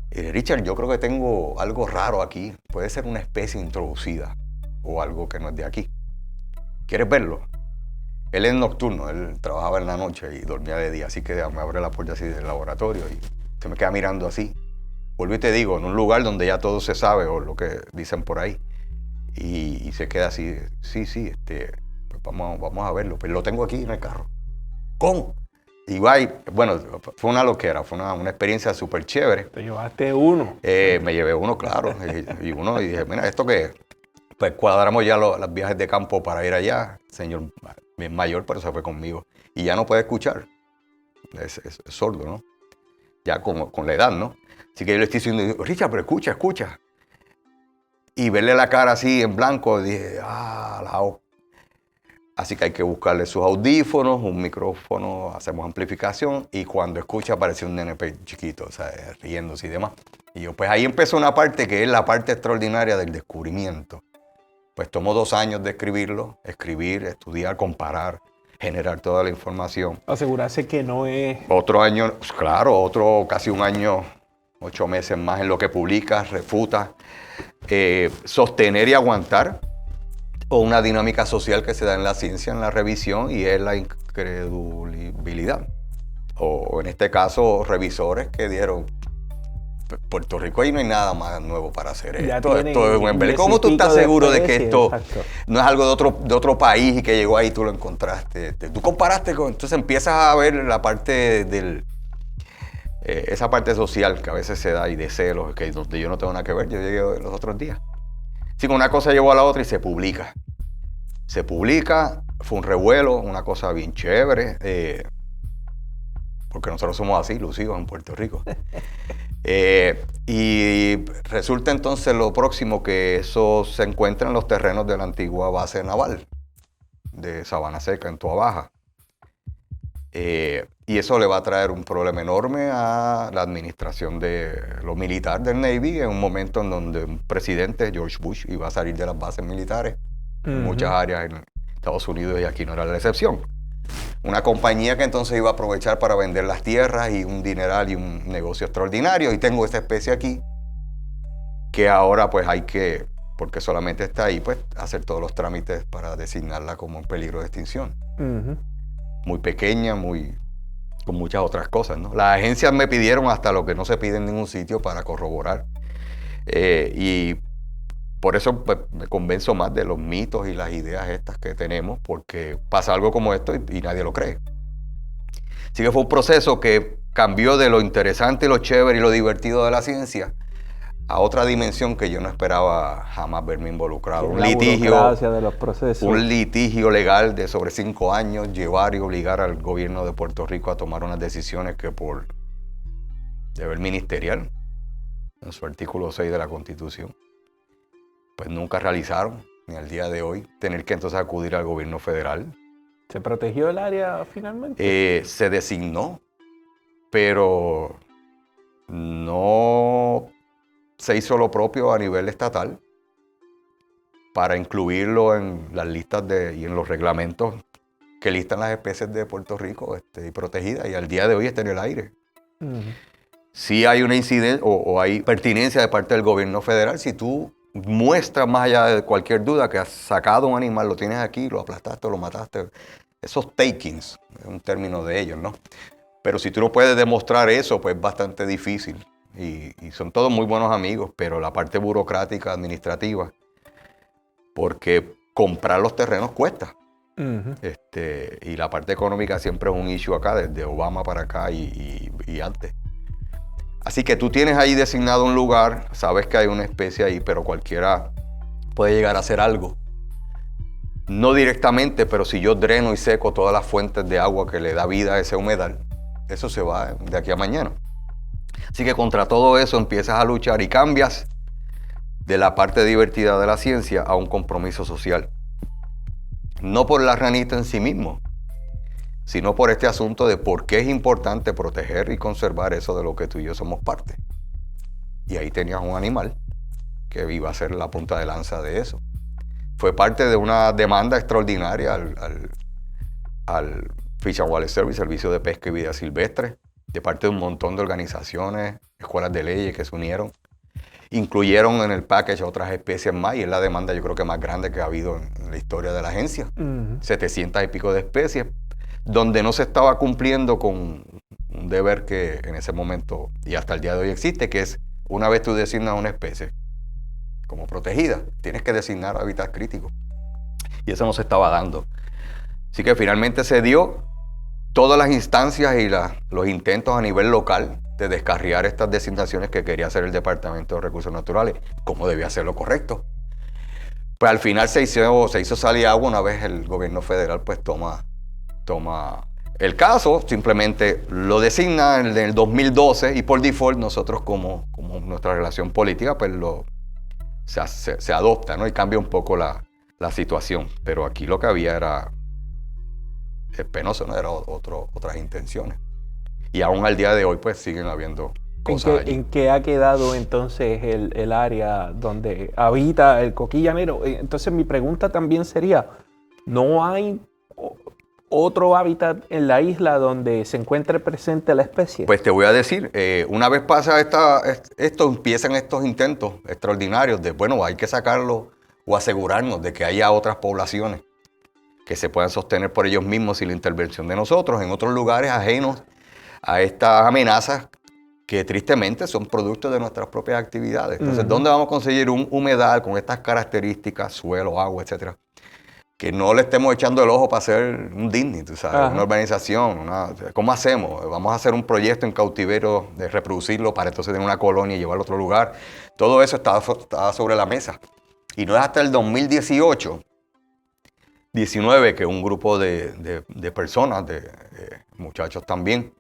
Richard, yo creo que tengo algo raro aquí. Puede ser una especie introducida o algo que no es de aquí. ¿Quieres verlo? Él es nocturno, él trabajaba en la noche y dormía de día, así que me abre la puerta así del laboratorio y se me queda mirando así. Vuelvo y te digo, en un lugar donde ya todo se sabe o lo que dicen por ahí. Y se queda así, sí, pues vamos a verlo. Pues lo tengo aquí en el carro. ¿Cómo? Y bueno, fue una loquera, fue una experiencia súper chévere. ¿Te llevaste uno? Me llevé uno, claro, y dije, mira, ¿esto qué es? Pues cuadramos ya los viajes de campo para ir allá. Señor bien mayor, pero se fue conmigo. Y ya no puede escuchar, es sordo, ¿no? Ya con la edad, ¿no? Así que yo le estoy diciendo, Richard, pero escucha. Y verle la cara así en blanco, dije, Así que hay que buscarle sus audífonos, un micrófono, hacemos amplificación y cuando escucha aparece un nene chiquito, o sea, riéndose y demás. Y yo, pues ahí empezó una parte que es la parte extraordinaria del descubrimiento. Pues tomó 2 años de escribirlo, estudiar, comparar, generar toda la información. Asegurarse que no es... Otro año, pues claro, casi un año, 8 meses más en lo que publica, refuta, sostener y aguantar. O una dinámica social que se da en la ciencia, en la revisión, y es la incredulidad. O en este caso, revisores que dieron, Puerto Rico ahí no hay nada más nuevo para hacer Ya esto. tienen Esto es un embele. 10 y ¿Cómo tú estás pico de seguro de que especies? esto Exacto. no es algo de otro país y que llegó ahí y tú lo encontraste? Tú comparaste con... Entonces empiezas a ver la parte esa parte social que a veces se da y de celos, que donde yo no tengo nada que ver. Yo llegué los otros días. Sí, una cosa llevó a la otra y se publica. Se publica, fue un revuelo, una cosa bien chévere, porque nosotros somos así, lucidos en Puerto Rico. Y resulta entonces lo próximo que eso se encuentra en los terrenos de la antigua base naval de Sabana Seca, en Toa Baja. Y eso le va a traer un problema enorme a la administración de lo militar del Navy en un momento en donde un presidente, George Bush, iba a salir de las bases militares en muchas áreas en Estados Unidos y aquí no era la excepción. Una compañía que entonces iba a aprovechar para vender las tierras y un dineral y un negocio extraordinario. Y tengo esta especie aquí que ahora pues hay que, porque solamente está ahí, pues hacer todos los trámites para designarla como en peligro de extinción. Muy pequeña, con muchas otras cosas, ¿no? Las agencias me pidieron hasta lo que no se pide en ningún sitio para corroborar. Y por eso pues, me convenzo más de los mitos y las ideas estas que tenemos, porque pasa algo como esto y nadie lo cree. Así que fue un proceso que cambió de lo interesante y lo chévere y lo divertido de la ciencia a otra dimensión que yo no esperaba jamás verme involucrado. Un litigio de los procesos. Un litigio legal de sobre 5 años, llevar y obligar al gobierno de Puerto Rico a tomar unas decisiones que por deber ministerial, en su artículo 6 de la Constitución, pues nunca realizaron, ni al día de hoy. Tener que entonces acudir al gobierno federal. ¿Se protegió el área finalmente? Se designó, pero no se hizo lo propio a nivel estatal para incluirlo en las listas y en los reglamentos que listan las especies de Puerto Rico y protegidas, y al día de hoy está en el aire. Sí hay una incidencia o hay pertinencia de parte del gobierno federal. Si tú muestras más allá de cualquier duda que has sacado un animal, lo tienes aquí, lo aplastaste, lo mataste, esos takings, es un término de ellos, ¿no? Pero si tú no puedes demostrar eso, pues es bastante difícil. Y son todos muy buenos amigos, pero la parte burocrática, administrativa, porque comprar los terrenos cuesta. Y la parte económica siempre es un issue acá, desde Obama para acá y antes. Así que tú tienes ahí designado un lugar, sabes que hay una especie ahí, pero cualquiera puede llegar a hacer algo. No directamente, pero si yo dreno y seco todas las fuentes de agua que le da vida a ese humedal, eso se va de aquí a mañana. Así que contra todo eso empiezas a luchar y cambias de la parte divertida de la ciencia a un compromiso social. No por la ranita en sí mismo, sino por este asunto de por qué es importante proteger y conservar eso de lo que tú y yo somos parte. Y ahí tenías un animal que iba a ser la punta de lanza de eso. Fue parte de una demanda extraordinaria al Fish and Wildlife Service, Servicio de Pesca y Vida Silvestre, de parte de un montón de organizaciones, escuelas de leyes que se unieron. Incluyeron en el package otras especies más, y es la demanda yo creo que más grande que ha habido en la historia de la agencia. 700 y pico de especies, donde no se estaba cumpliendo con un deber que en ese momento y hasta el día de hoy existe, que es una vez tú designas una especie como protegida, tienes que designar hábitat crítico. Y eso no se estaba dando. Así que finalmente se dio. Todas las instancias y los intentos a nivel local de descarriar estas designaciones que quería hacer el Departamento de Recursos Naturales, como debía ser lo correcto. Pues al final se hizo salir agua una vez el gobierno federal pues toma el caso, simplemente lo designa en el 2012 y por default nosotros como nuestra relación política pues se adopta, ¿no? Y cambia un poco la situación. Pero aquí lo que había era penoso, ¿no? Eran otras intenciones. Y aún al día de hoy, pues, siguen habiendo cosas allí. ¿En qué ha quedado entonces el área donde habita el coquí llanero? Entonces mi pregunta también sería, ¿no hay otro hábitat en la isla donde se encuentre presente la especie? Pues te voy a decir, una vez pasa esto, empiezan estos intentos extraordinarios de, bueno, hay que sacarlo o asegurarnos de que haya otras poblaciones que se puedan sostener por ellos mismos sin la intervención de nosotros, en otros lugares ajenos a estas amenazas que tristemente son productos de nuestras propias actividades. Entonces, ¿dónde vamos a conseguir un humedal con estas características, suelo, agua, etcétera? Que no le estemos echando el ojo para hacer un Disney, tú sabes, una urbanización. ¿Cómo hacemos? Vamos a hacer un proyecto en cautiverio de reproducirlo para entonces tener una colonia y llevarlo a otro lugar. Todo eso estaba sobre la mesa. Y no es hasta el 2018, 19, que un grupo de personas, de muchachos también,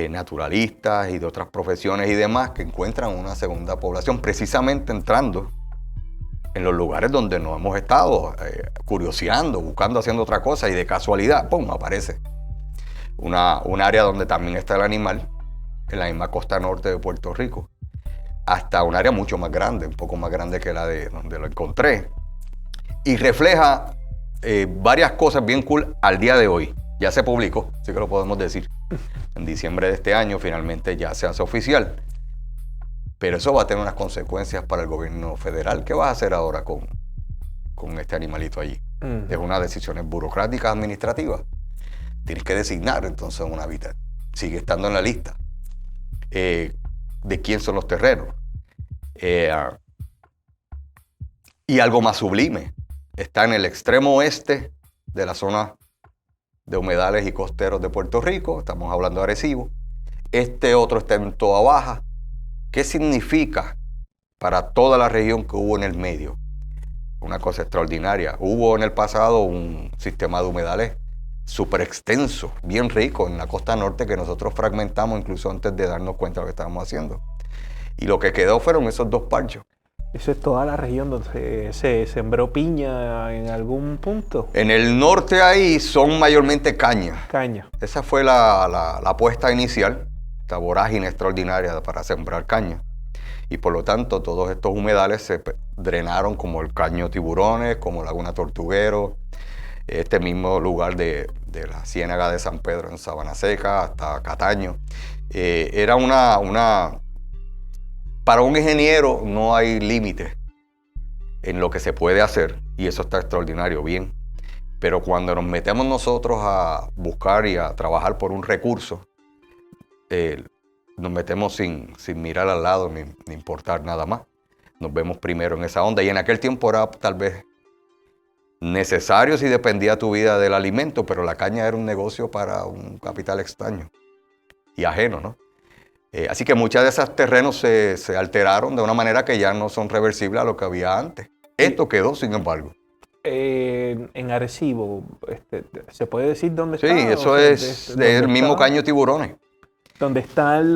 naturalistas y de otras profesiones y demás, que encuentran una segunda población, precisamente entrando en los lugares donde no hemos estado, curioseando, buscando, haciendo otra cosa, y de casualidad, ¡pum!, aparece un área donde también está el animal, en la misma costa norte de Puerto Rico, hasta un área mucho más grande, un poco más grande que la de donde lo encontré, y refleja varias cosas bien cool al día de hoy. Ya se publicó, así que lo podemos decir. En diciembre de este año finalmente ya se hace oficial. Pero eso va a tener unas consecuencias para el gobierno federal. ¿Qué vas a hacer ahora con este animalito allí? Es unas decisiones burocráticas, administrativas. Tienes que designar entonces un hábitat. Sigue estando en la lista. ¿De quién son los terrenos? Y algo más sublime. Está en el extremo oeste de la zona de humedales y costeros de Puerto Rico. Estamos hablando de Arecibo. Este otro está en Toa Baja. ¿Qué significa para toda la región que hubo en el medio? Una cosa extraordinaria. Hubo en el pasado un sistema de humedales súper extenso, bien rico en la costa norte, que nosotros fragmentamos incluso antes de darnos cuenta de lo que estábamos haciendo. Y lo que quedó fueron esos dos parchos. ¿Eso es toda la región donde se sembró piña en algún punto? En el norte ahí son mayormente caña. Caña. Esa fue la apuesta inicial, esta vorágine extraordinaria para sembrar caña. Y por lo tanto todos estos humedales se drenaron, como el Caño Tiburones, como Laguna Tortuguero, este mismo lugar de la Ciénaga de San Pedro en Sabana Seca, hasta Cataño. Era para un ingeniero no hay límite en lo que se puede hacer, y eso está extraordinario, bien. Pero cuando nos metemos nosotros a buscar y a trabajar por un recurso, nos metemos sin mirar al lado ni importar nada más. Nos vemos primero en esa onda, y en aquel tiempo era tal vez necesario si dependía tu vida del alimento, pero la caña era un negocio para un capital extraño y ajeno, ¿no? Así que muchos de esos terrenos se alteraron de una manera que ya no son reversibles a lo que había antes. Esto quedó, sin embargo. En Arecibo, ¿se puede decir dónde está? Sí, eso es del mismo Caño Tiburones. ¿Dónde están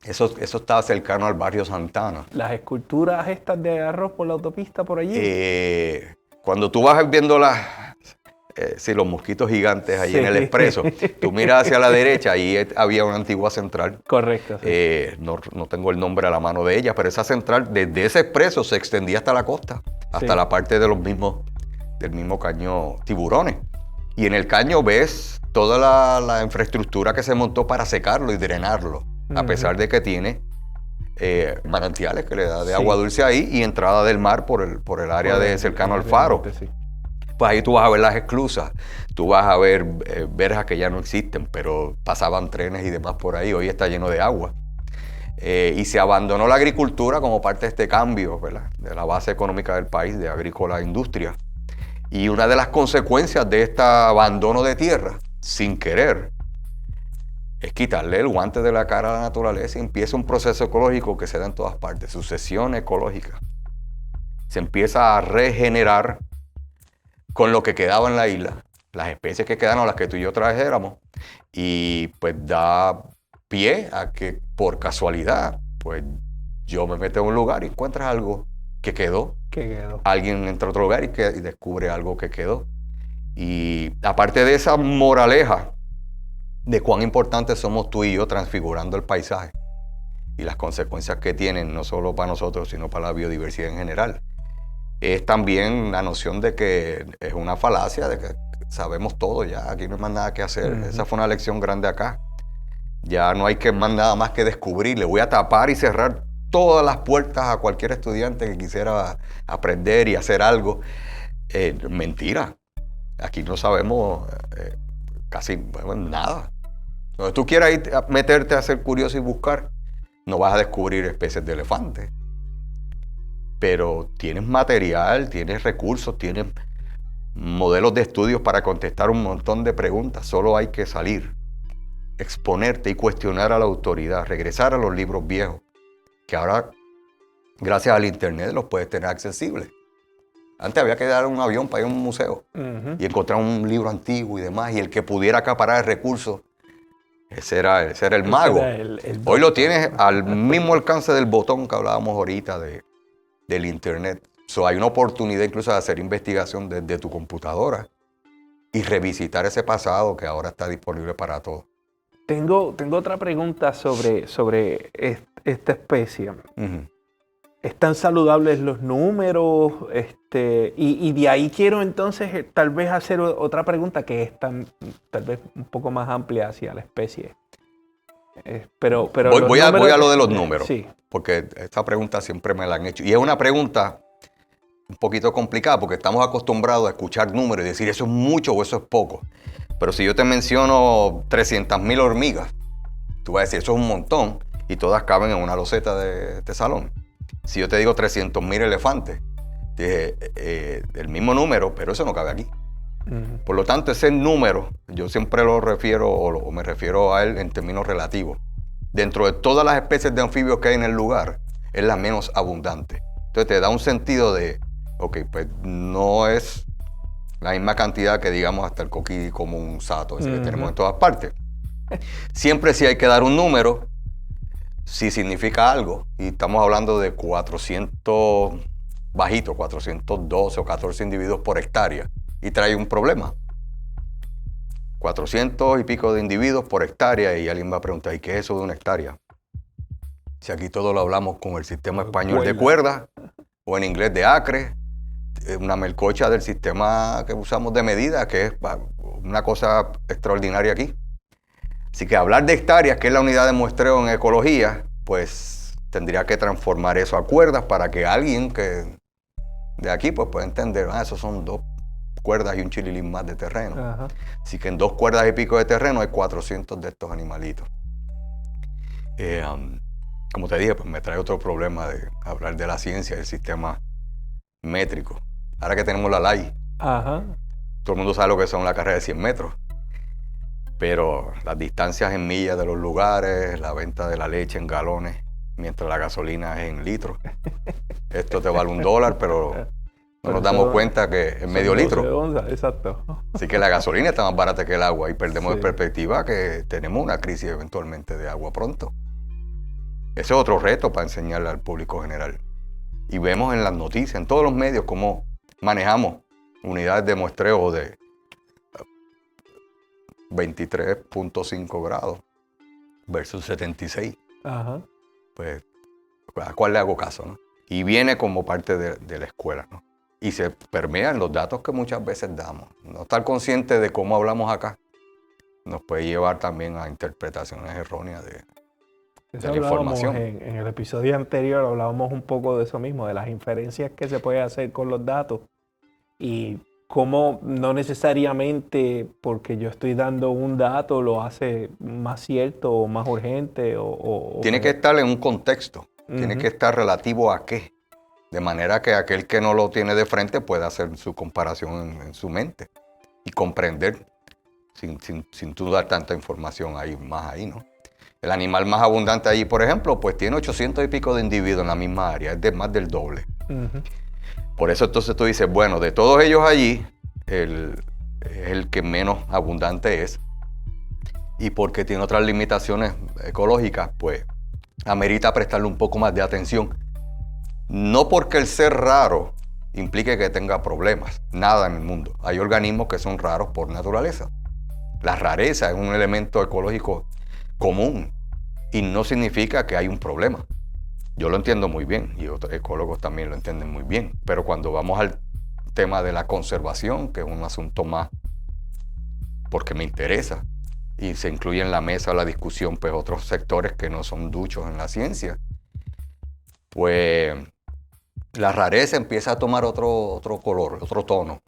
Eso estaba cercano al barrio Santana. las esculturas estas de arroz por la autopista por allí? Cuando tú vas viendo los mosquitos gigantes ahí en el expreso, tú miras hacia la derecha, ahí había una antigua central. Correcto. Sí. No tengo el nombre a la mano de ella, pero esa central desde ese expreso se extendía hasta la costa, hasta la parte del mismo Caño Tiburones. Y en el caño ves toda la infraestructura que se montó para secarlo y drenarlo, a pesar de que tiene manantiales que le da de agua dulce ahí y entrada del mar por el área cercano al faro. Sí. Pues ahí tú vas a ver las esclusas, tú vas a ver verjas que ya no existen, pero pasaban trenes y demás por ahí. Hoy está lleno de agua. Y se abandonó la agricultura como parte de este cambio, ¿verdad?, de la base económica del país, de agrícola a industria. Y una de las consecuencias de este abandono de tierra, sin querer, es quitarle el guante de la cara a la naturaleza, y empieza un proceso ecológico que se da en todas partes, sucesión ecológica. Se empieza a regenerar con lo que quedaba en la isla, las especies que quedaron, las que tú y yo trajéramos, y pues da pie a que por casualidad, pues yo me meto en un lugar y encuentras algo que quedó. Alguien entra a otro lugar y descubre algo que quedó. Y aparte de esa moraleja de cuán importantes somos tú y yo transfigurando el paisaje y las consecuencias que tienen, no solo para nosotros, sino para la biodiversidad en general, es también la noción de que es una falacia, de que sabemos todo ya, aquí no hay más nada que hacer. Esa fue una lección grande acá. Ya no hay más nada más que descubrir. Le voy a tapar y cerrar todas las puertas a cualquier estudiante que quisiera aprender y hacer algo. Mentira. Aquí no sabemos casi nada. Donde tú quieras ir a meterte a ser curioso y buscar, no vas a descubrir especies de elefantes. Pero tienes material, tienes recursos, tienes modelos de estudios para contestar un montón de preguntas. Solo hay que salir, exponerte y cuestionar a la autoridad, regresar a los libros viejos, que ahora, gracias al internet, los puedes tener accesibles. Antes había que dar un avión para ir a un museo y encontrar un libro antiguo y demás, y el que pudiera acaparar el recurso, ese era el mago. Hoy lo tienes al mismo alcance del botón que hablábamos ahorita del internet. Hay una oportunidad incluso de hacer investigación desde tu computadora y revisitar ese pasado que ahora está disponible para todos. Tengo otra pregunta sobre esta especie. ¿Están saludables los números? Y de ahí quiero entonces tal vez hacer otra pregunta que es tal vez un poco más amplia hacia la especie. Pero voy a lo de los números, sí. Porque esta pregunta siempre me la han hecho. Y es una pregunta un poquito complicada porque estamos acostumbrados a escuchar números y decir eso es mucho o eso es poco. Pero si yo te menciono 300,000 hormigas, tú vas a decir eso es un montón y todas caben en una loseta de este salón. Si yo te digo 300,000 elefantes, dije, el mismo número, pero eso no cabe aquí. Por lo tanto, ese número, yo siempre lo refiero o me refiero a él en términos relativos. Dentro de todas las especies de anfibios que hay en el lugar, es la menos abundante. Entonces te da un sentido de, ok, pues no es la misma cantidad que digamos hasta el coquí común sato, ese que tenemos en todas partes. Siempre sí hay que dar un número, si significa algo. Y estamos hablando de 400 bajitos, 412 o 14 individuos por hectárea. Y trae un problema. 400 y pico de individuos por hectárea y alguien va a preguntar, ¿y qué es eso de una hectárea? Si aquí todo lo hablamos con el sistema español de cuerda o en inglés de acre, una melcocha del sistema que usamos de medida, que es una cosa extraordinaria aquí. Así que hablar de hectáreas, que es la unidad de muestreo en ecología, pues tendría que transformar eso a cuerdas para que alguien que de aquí pues pueda entender, esos son 2 cuerdas y un chililín más de terreno. Ajá. Así que en 2 cuerdas y pico de terreno hay 400 de estos animalitos. Como te dije, pues me trae otro problema de hablar de la ciencia, del sistema métrico. Ahora que tenemos la LAI, ajá, todo el mundo sabe lo que son la carrera de 100 metros. Pero las distancias en millas de los lugares, la venta de la leche en galones, mientras la gasolina es en litros. Esto te vale $1, pero no nos damos cuenta que es medio litro. Onzas, exacto. Así que la gasolina está más barata que el agua y perdemos de perspectiva que tenemos una crisis eventualmente de agua pronto. Ese es otro reto para enseñarle al público general. Y vemos en las noticias, en todos los medios, cómo manejamos unidades de muestreo de 23.5 grados versus 76. Ajá. Pues, ¿a cuál le hago caso, no? Y viene como parte de la escuela, ¿no? Y se permean los datos que muchas veces damos. No estar consciente de cómo hablamos acá nos puede llevar también a interpretaciones erróneas de la información. En el episodio anterior hablábamos un poco de eso mismo, de las inferencias que se puede hacer con los datos y cómo no necesariamente porque yo estoy dando un dato lo hace más cierto o más urgente. Tiene que estar en un contexto, tiene que estar relativo a qué. De manera que aquel que no lo tiene de frente pueda hacer su comparación en su mente y comprender sin tú dar tanta información más ahí, ¿no? El animal más abundante allí, por ejemplo, pues tiene 800 y pico de individuos en la misma área, es de más del doble. Por eso entonces tú dices, bueno, de todos ellos allí, es el que menos abundante es. Y porque tiene otras limitaciones ecológicas, pues amerita prestarle un poco más de atención. No porque el ser raro implique que tenga problemas, nada en el mundo. Hay organismos que son raros por naturaleza. La rareza es un elemento ecológico común y no significa que hay un problema. Yo lo entiendo muy bien y otros ecólogos también lo entienden muy bien, pero cuando vamos al tema de la conservación, que es un asunto más porque me interesa y se incluye en la mesa la discusión pues otros sectores que no son duchos en la ciencia, pues la rareza empieza a tomar otro color, otro tono.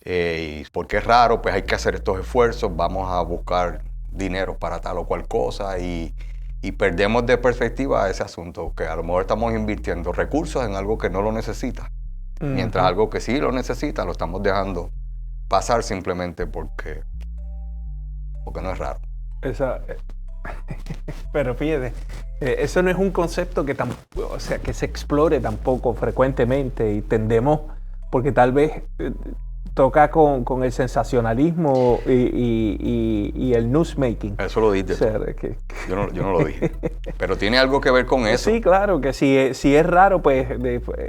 Y porque es raro, pues hay que hacer estos esfuerzos, vamos a buscar dinero para tal o cual cosa y perdemos de perspectiva ese asunto, que a lo mejor estamos invirtiendo recursos en algo que no lo necesita, mientras algo que sí lo necesita lo estamos dejando pasar simplemente porque no es raro. Pero fíjate, eso no es un concepto que que se explore tampoco frecuentemente y tendemos, porque tal vez toca con el sensacionalismo y el newsmaking. Eso lo dije. Yo no lo dije. Pero tiene algo que ver con eso. Sí, claro, que si es raro, pues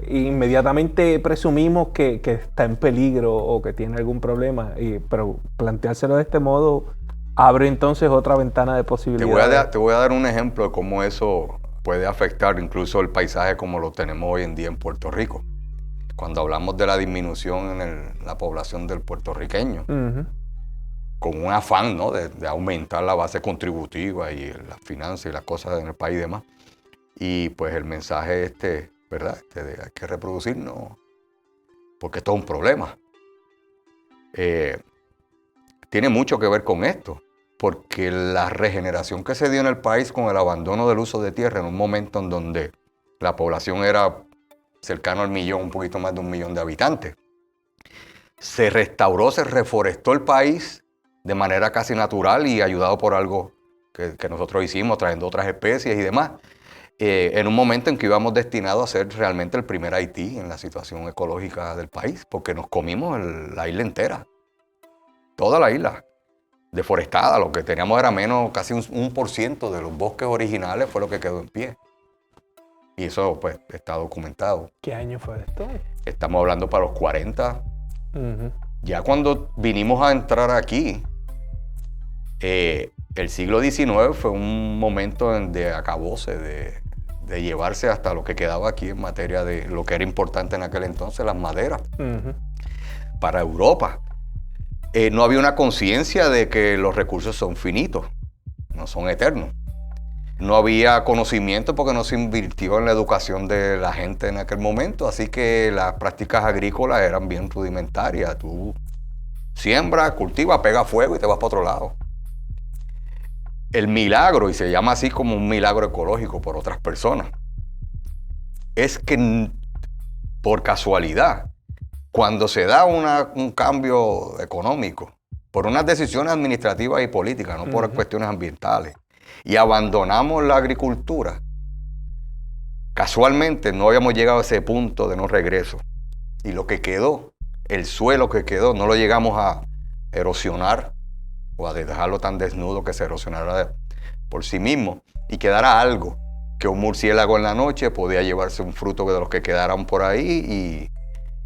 inmediatamente presumimos que está en peligro o que tiene algún problema. Pero planteárselo de este modo abre entonces otra ventana de posibilidades. Te voy a dar un ejemplo de cómo eso puede afectar incluso el paisaje como lo tenemos hoy en día en Puerto Rico. Cuando hablamos de la disminución en la población del puertorriqueño, con un afán, ¿no?, de aumentar la base contributiva y las finanzas y las cosas en el país y demás. Y pues el mensaje ¿verdad? De hay que reproducirnos, porque esto es un problema. Tiene mucho que ver con esto, porque la regeneración que se dio en el país con el abandono del uso de tierra en un momento en donde la población era cercano al millón, un poquito más de 1 millón de habitantes. Se restauró, se reforestó el país de manera casi natural y ayudado por algo que nosotros hicimos, trayendo otras especies y demás, en un momento en que íbamos destinados a ser realmente el primer Haití en la situación ecológica del país, porque nos comimos la isla entera, toda la isla, deforestada. Lo que teníamos era menos, casi un 1% de los bosques originales fue lo que quedó en pie. Y eso pues está documentado. ¿Qué año fue esto? Estamos hablando para los 40. Ya cuando vinimos a entrar aquí, el siglo XIX fue un momento de acabose, de llevarse hasta lo que quedaba aquí en materia de lo que era importante en aquel entonces, las maderas, para Europa. No había una conciencia de que los recursos son finitos, no son eternos. No había conocimiento porque no se invirtió en la educación de la gente en aquel momento, así que las prácticas agrícolas eran bien rudimentarias. Tú siembras, cultivas, pegas fuego y te vas para otro lado. El milagro, y se llama así como un milagro ecológico por otras personas, es que por casualidad, cuando se da un cambio económico, por unas decisiones administrativas y políticas, no por cuestiones ambientales, y abandonamos la agricultura, casualmente no habíamos llegado a ese punto de no regreso. Y lo que quedó, el suelo que quedó, no lo llegamos a erosionar o a dejarlo tan desnudo que se erosionara por sí mismo y quedara algo que un murciélago en la noche podía llevarse un fruto de los que quedaran por ahí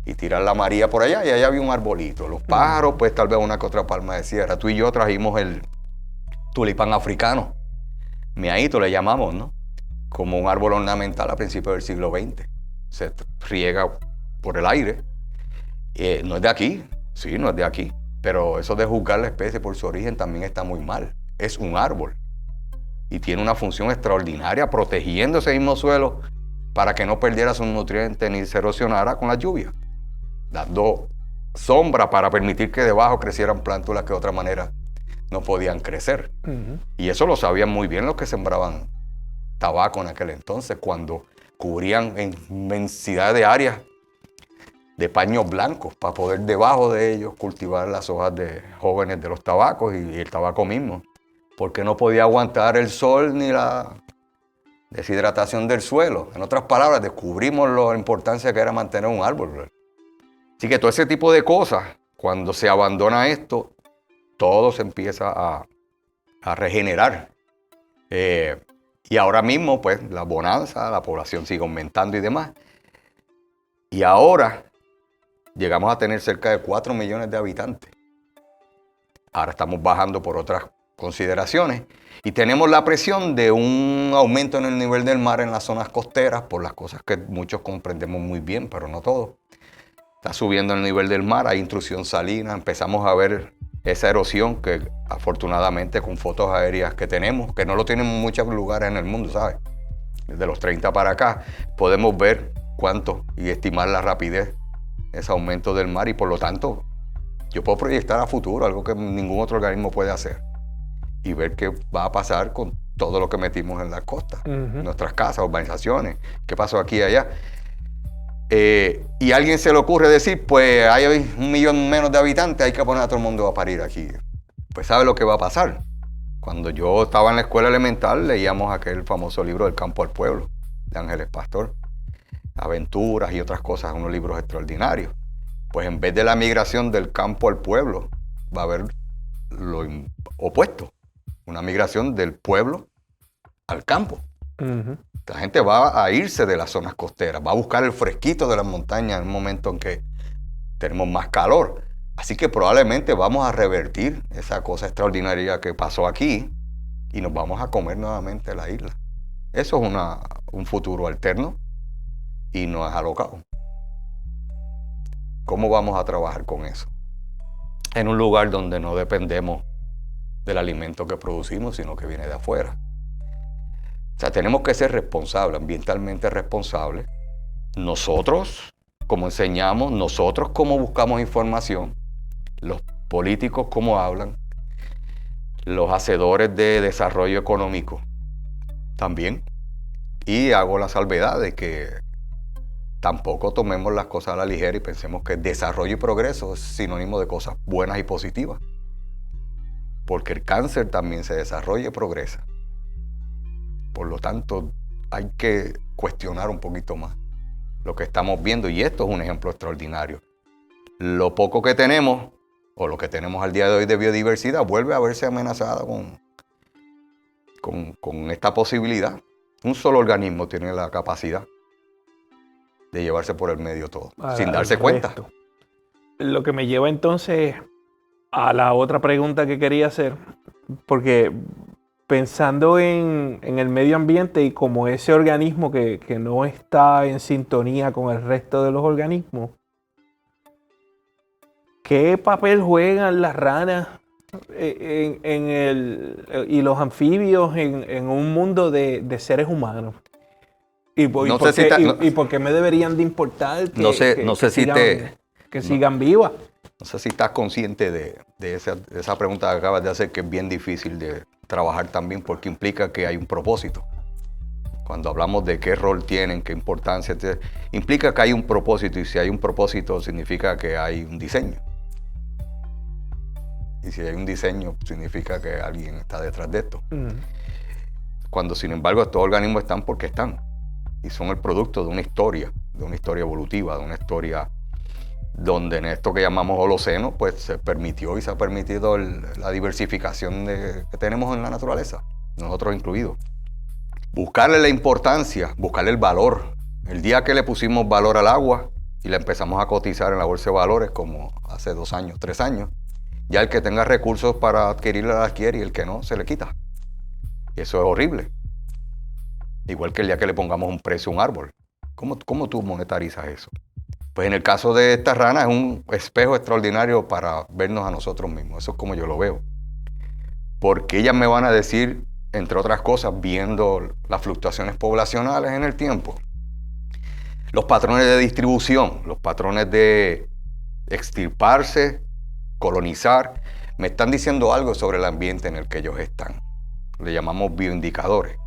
y tirar la María por allá, y allá había un arbolito. Los pájaros, pues tal vez una que otra palma de sierra. Tú y yo trajimos el tulipán africano, miaíto le llamamos, ¿no? Como un árbol ornamental a principios del siglo XX. Se riega por el aire. No es de aquí, sí, no es de aquí. Pero eso de juzgar la especie por su origen también está muy mal. Es un árbol. Y tiene una función extraordinaria protegiendo ese mismo suelo para que no perdiera sus nutrientes ni se erosionara con la lluvia, dando sombra para permitir que debajo crecieran plántulas que de otra manera no podían crecer. Y eso lo sabían muy bien los que sembraban tabaco en aquel entonces, cuando cubrían inmensidad de áreas de paños blancos para poder debajo de ellos cultivar las hojas jóvenes de los tabacos y el tabaco mismo, porque no podía aguantar el sol ni la deshidratación del suelo. En otras palabras, descubrimos la importancia que era mantener un árbol. Así que todo ese tipo de cosas, cuando se abandona esto, todo se empieza a regenerar. Y ahora mismo, pues, la bonanza, la población sigue aumentando y demás. Y ahora llegamos a tener cerca de 4 millones de habitantes. Ahora estamos bajando por otras consideraciones y tenemos la presión de un aumento en el nivel del mar en las zonas costeras por las cosas que muchos comprendemos muy bien, pero no todos. Está subiendo el nivel del mar, hay intrusión salina, empezamos a ver esa erosión que afortunadamente con fotos aéreas que tenemos, que no lo tienen en muchos lugares en el mundo, ¿sabes? Desde los 30 para acá podemos ver cuánto y estimar la rapidez de ese aumento del mar y por lo tanto yo puedo proyectar a futuro algo que ningún otro organismo puede hacer. y ver qué va a pasar con todo lo que metimos en las costas, nuestras casas, urbanizaciones, qué pasó aquí y allá. Y a alguien se le ocurre decir, pues hay 1 millón menos de habitantes, hay que poner a todo el mundo a parir aquí. Pues ¿sabe lo que va a pasar? Cuando yo estaba en la escuela elemental, leíamos aquel famoso libro del campo al pueblo, de Ángeles Pastor, Aventuras y otras cosas, unos libros extraordinarios. Pues en vez de la migración del campo al pueblo, va a haber lo opuesto, una migración del pueblo al campo. La gente va a irse de las zonas costeras, va a buscar el fresquito de las montañas en un momento en que tenemos más calor. Así que probablemente vamos a revertir esa cosa extraordinaria que pasó aquí y nos vamos a comer nuevamente la isla. Eso es un futuro alterno y no es alocado. ¿Cómo vamos a trabajar con eso? En un lugar donde no dependemos del alimento que producimos, sino que viene de afuera. O sea, tenemos que ser responsables, ambientalmente responsables. Nosotros, como enseñamos, nosotros como buscamos información, los políticos como hablan, los hacedores de desarrollo económico también. Y hago la salvedad de que tampoco tomemos las cosas a la ligera y pensemos que desarrollo y progreso es sinónimo de cosas buenas y positivas. Porque el cáncer también se desarrolla y progresa. Por lo tanto, hay que cuestionar un poquito más lo que estamos viendo. Y esto es un ejemplo extraordinario. Lo poco que tenemos, o lo que tenemos al día de hoy de biodiversidad, vuelve a verse amenazada con esta posibilidad. Un solo organismo tiene la capacidad de llevarse por el medio todo, sin darse cuenta. Lo que me lleva entonces a la otra pregunta que quería hacer, porque pensando en el medio ambiente y como ese organismo que no está en sintonía con el resto de los organismos, ¿qué papel juegan las ranas y los anfibios en un mundo de seres humanos? ¿Y por qué me deberían de importar que sigan vivas? No sé si estás consciente de esa pregunta que acabas de hacer, que es bien difícil de trabajar también porque implica que hay un propósito. Cuando hablamos de qué rol tienen, qué importancia, implica que hay un propósito, y si hay un propósito significa que hay un diseño. Y si hay un diseño significa que alguien está detrás de esto. Cuando sin embargo estos organismos están porque están. Y son el producto de una historia evolutiva, de una historia donde en esto que llamamos Holoceno, pues se permitió y se ha permitido la diversificación que tenemos en la naturaleza, nosotros incluidos. Buscarle la importancia, buscarle el valor. El día que le pusimos valor al agua y la empezamos a cotizar en la bolsa de valores, como hace 2 años, 3 años, ya el que tenga recursos para adquirirla la adquiere y el que no, se le quita. Y eso es horrible. Igual que el día que le pongamos un precio a un árbol. ¿Cómo tú monetarizas eso? Pues en el caso de estas ranas es un espejo extraordinario para vernos a nosotros mismos. Eso es como yo lo veo. Porque ellas me van a decir, entre otras cosas, viendo las fluctuaciones poblacionales en el tiempo, los patrones de distribución, los patrones de extirparse, colonizar, me están diciendo algo sobre el ambiente en el que ellos están. Le llamamos bioindicadores.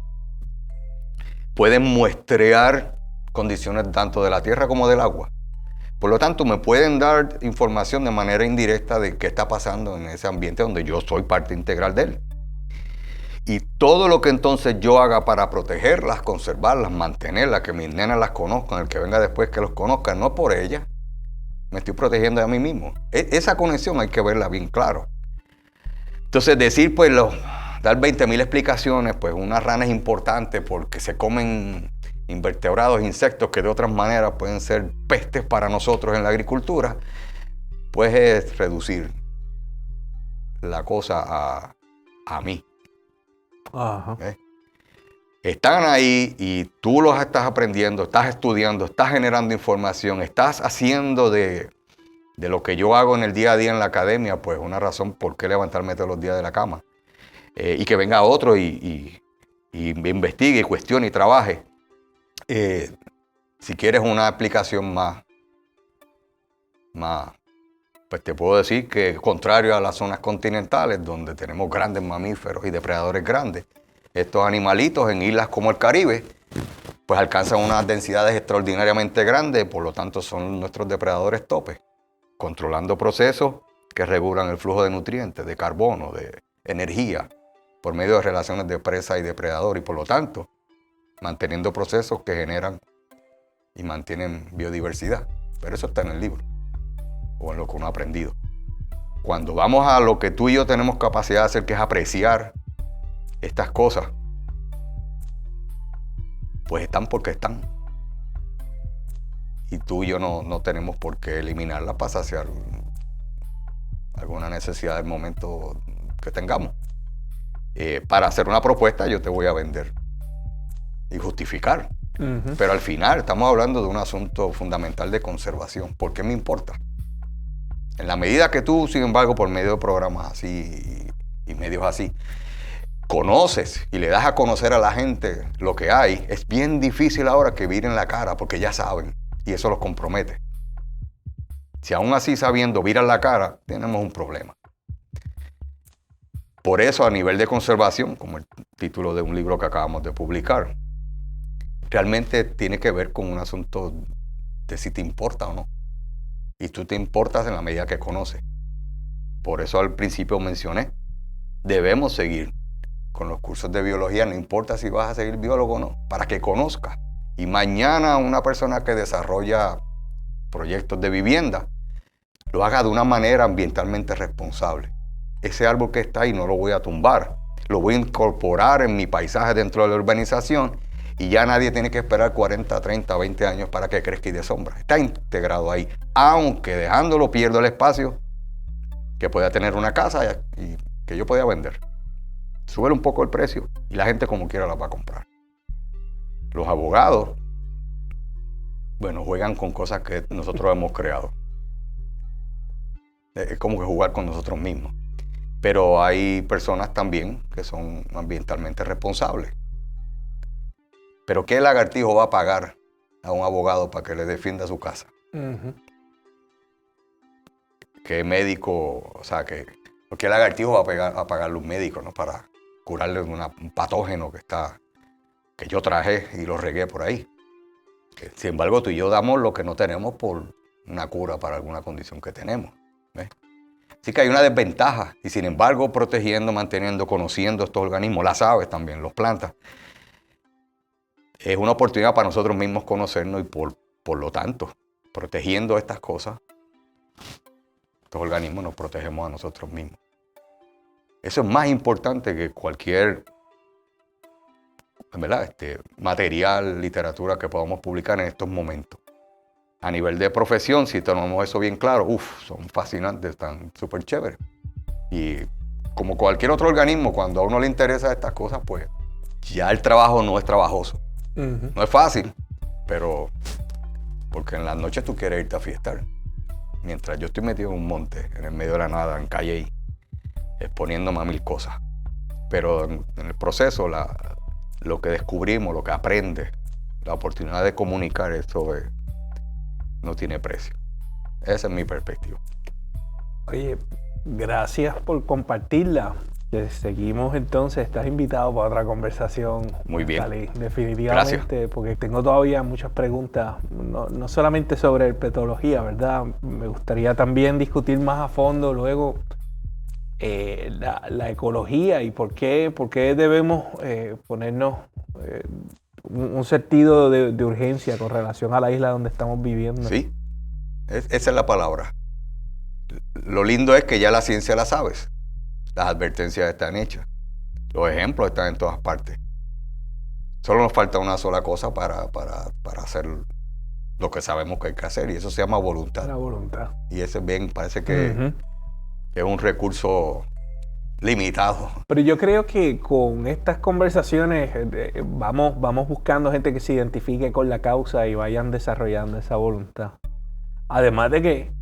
Pueden muestrear condiciones tanto de la tierra como del agua. Por lo tanto, me pueden dar información de manera indirecta de qué está pasando en ese ambiente donde yo soy parte integral de él. Y todo lo que entonces yo haga para protegerlas, conservarlas, mantenerlas, que mis nenas las conozcan, el que venga después que los conozca, no por ellas, me estoy protegiendo a mí mismo. Esa conexión hay que verla bien claro. Entonces decir, pues, dar 20.000 explicaciones, pues una rana es importante porque se comen invertebrados, insectos que de otras maneras pueden ser pestes para nosotros en la agricultura, pues es reducir la cosa a mí. Ajá. Están ahí y tú los estás aprendiendo, estás estudiando, estás generando información, estás haciendo de lo que yo hago en el día a día en la academia, pues una razón por qué levantarme todos los días de la cama. Y que venga otro y investigue, y cuestione y trabaje. Si quieres una explicación más pues te puedo decir que contrario a las zonas continentales, donde tenemos grandes mamíferos y depredadores grandes, estos animalitos en islas como el Caribe, pues alcanzan unas densidades extraordinariamente grandes, por lo tanto son nuestros depredadores topes, controlando procesos que regulan el flujo de nutrientes, de carbono, de energía, por medio de relaciones de presa y depredador, y por lo tanto manteniendo procesos que generan y mantienen biodiversidad. Pero eso está en el libro, o en lo que uno ha aprendido. Cuando vamos a lo que tú y yo tenemos capacidad de hacer, que es apreciar estas cosas, pues están porque están. Y tú y yo no tenemos por qué eliminarlas para saciar alguna necesidad del momento que tengamos. Para hacer una propuesta yo te voy a vender y justificar. Uh-huh. Pero al final estamos hablando de un asunto fundamental de conservación. ¿Por qué me importa? En la medida que tú, sin embargo, por medio de programas así y medios así, conoces y le das a conocer a la gente lo que hay, es bien difícil ahora que viren la cara porque ya saben y eso los compromete. Si aún así sabiendo viran la cara, tenemos un problema. Por eso, a nivel de conservación, como el título de un libro que acabamos de publicar, realmente tiene que ver con un asunto de si te importa o no. Y tú te importas en la medida que conoces. Por eso al principio mencioné, debemos seguir con los cursos de biología, no importa si vas a seguir biólogo o no, para que conozcas. Y mañana una persona que desarrolla proyectos de vivienda, lo haga de una manera ambientalmente responsable. Ese árbol que está ahí no lo voy a tumbar, lo voy a incorporar en mi paisaje dentro de la urbanización y ya nadie tiene que esperar 40, 30, 20 años para que crezca y dé sombra. Está integrado ahí, aunque dejándolo pierdo el espacio que pueda tener una casa y que yo podía vender. Sube un poco el precio y la gente como quiera la va a comprar. Los abogados, bueno, juegan con cosas que nosotros hemos creado. Es como que jugar con nosotros mismos. Pero hay personas también que son ambientalmente responsables. Pero ¿qué lagartijo va a pagar a un abogado para que le defienda su casa? Uh-huh. ¿Qué médico, o sea, qué lagartijo va a pagarle un médico, ¿no? Para curarle un patógeno que yo traje y lo regué por ahí? Sin embargo, tú y yo damos lo que no tenemos por una cura para alguna condición que tenemos. ¿Ves? Así que hay una desventaja y sin embargo protegiendo, manteniendo, conociendo estos organismos, las aves también, las plantas, es una oportunidad para nosotros mismos conocernos y por lo tanto, protegiendo estas cosas, estos organismos nos protegemos a nosotros mismos. Eso es más importante que cualquier, ¿verdad? Material, literatura que podamos publicar en estos momentos. A nivel de profesión, si tenemos eso bien claro, son fascinantes, están súper chéveres. Y como cualquier otro organismo, cuando a uno le interesa estas cosas, pues ya el trabajo no es trabajoso. Uh-huh. No es fácil, pero porque en las noches tú quieres irte a fiestar. Mientras yo estoy metido en un monte, en el medio de la nada, en Calle, exponiéndome a 1000 cosas. Pero en el proceso, lo que descubrimos, lo que aprendes, la oportunidad de comunicar, eso no tiene precio. Esa es mi perspectiva. Oye, gracias por compartirla. Seguimos entonces, estás invitado para otra conversación. Muy bien. Dale, definitivamente, gracias. Porque tengo todavía muchas preguntas, no solamente sobre herpetología, ¿verdad? Me gustaría también discutir más a fondo luego la ecología y por qué debemos ponernos un sentido de urgencia con relación a la isla donde estamos viviendo. Sí, esa es la palabra. Lo lindo es que ya la ciencia la sabes. Las advertencias están hechas. Los ejemplos están en todas partes. Solo nos falta una sola cosa para hacer lo que sabemos que hay que hacer y eso se llama voluntad. La voluntad. Y ese bien parece que es un recurso limitado. Pero yo creo que con estas conversaciones vamos buscando gente que se identifique con la causa y vayan desarrollando esa voluntad. Además de que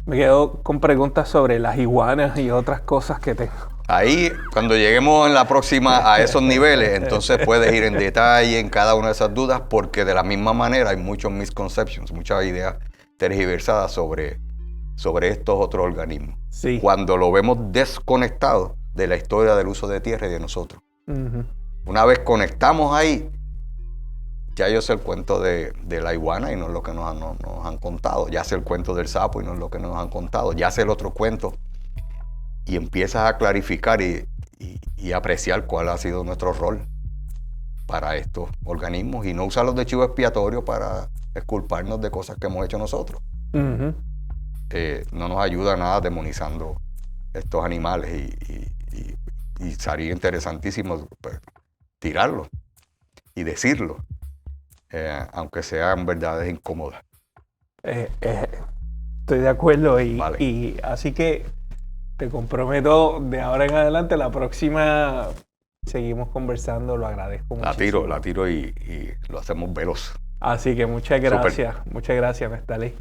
me quedo con preguntas sobre las iguanas y otras cosas que tengo. Ahí, cuando lleguemos en la próxima a esos niveles, entonces puedes ir en detalle en cada una de esas dudas, porque de la misma manera hay muchos misconceptions, muchas ideas tergiversadas sobre sobre estos otros organismos. Sí. Cuando lo vemos desconectado de la historia del uso de tierra y de nosotros. Uh-huh. Una vez conectamos ahí, ya yo sé el cuento de la iguana y no es lo que nos han contado. Ya sé el cuento del sapo y no es lo que nos han contado. Ya sé el otro cuento. Y empiezas a clarificar y apreciar cuál ha sido nuestro rol para estos organismos y no usarlos de chivo expiatorio para exculparnos de cosas que hemos hecho nosotros. Uh-huh. No nos ayuda nada demonizando estos animales y sería interesantísimo pues, tirarlo y decirlo. Aunque sean verdades incómodas. Estoy de acuerdo Vale. y así que te comprometo de ahora en adelante, la próxima seguimos conversando, lo agradezco muchísimo. La tiro y lo hacemos veloz. Así que muchas gracias, Neftalí.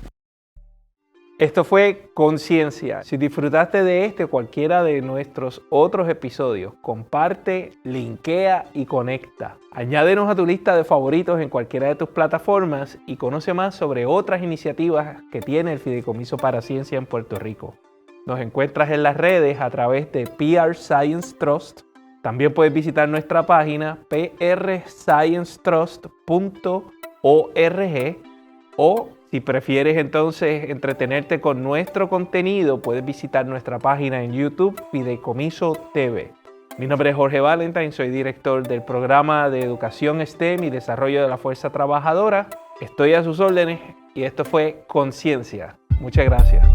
Esto fue Conciencia. Si disfrutaste de este o cualquiera de nuestros otros episodios, comparte, linkea y conecta. Añádenos a tu lista de favoritos en cualquiera de tus plataformas y conoce más sobre otras iniciativas que tiene el Fideicomiso para Ciencia en Puerto Rico. Nos encuentras en las redes a través de PR Science Trust. También puedes visitar nuestra página prsciencetrust.org o si prefieres entonces entretenerte con nuestro contenido, puedes visitar nuestra página en YouTube, Fideicomiso TV. Mi nombre es Jorge Valentine, soy director del programa de Educación STEM y Desarrollo de la Fuerza Trabajadora. Estoy a sus órdenes y esto fue Conciencia. Muchas gracias.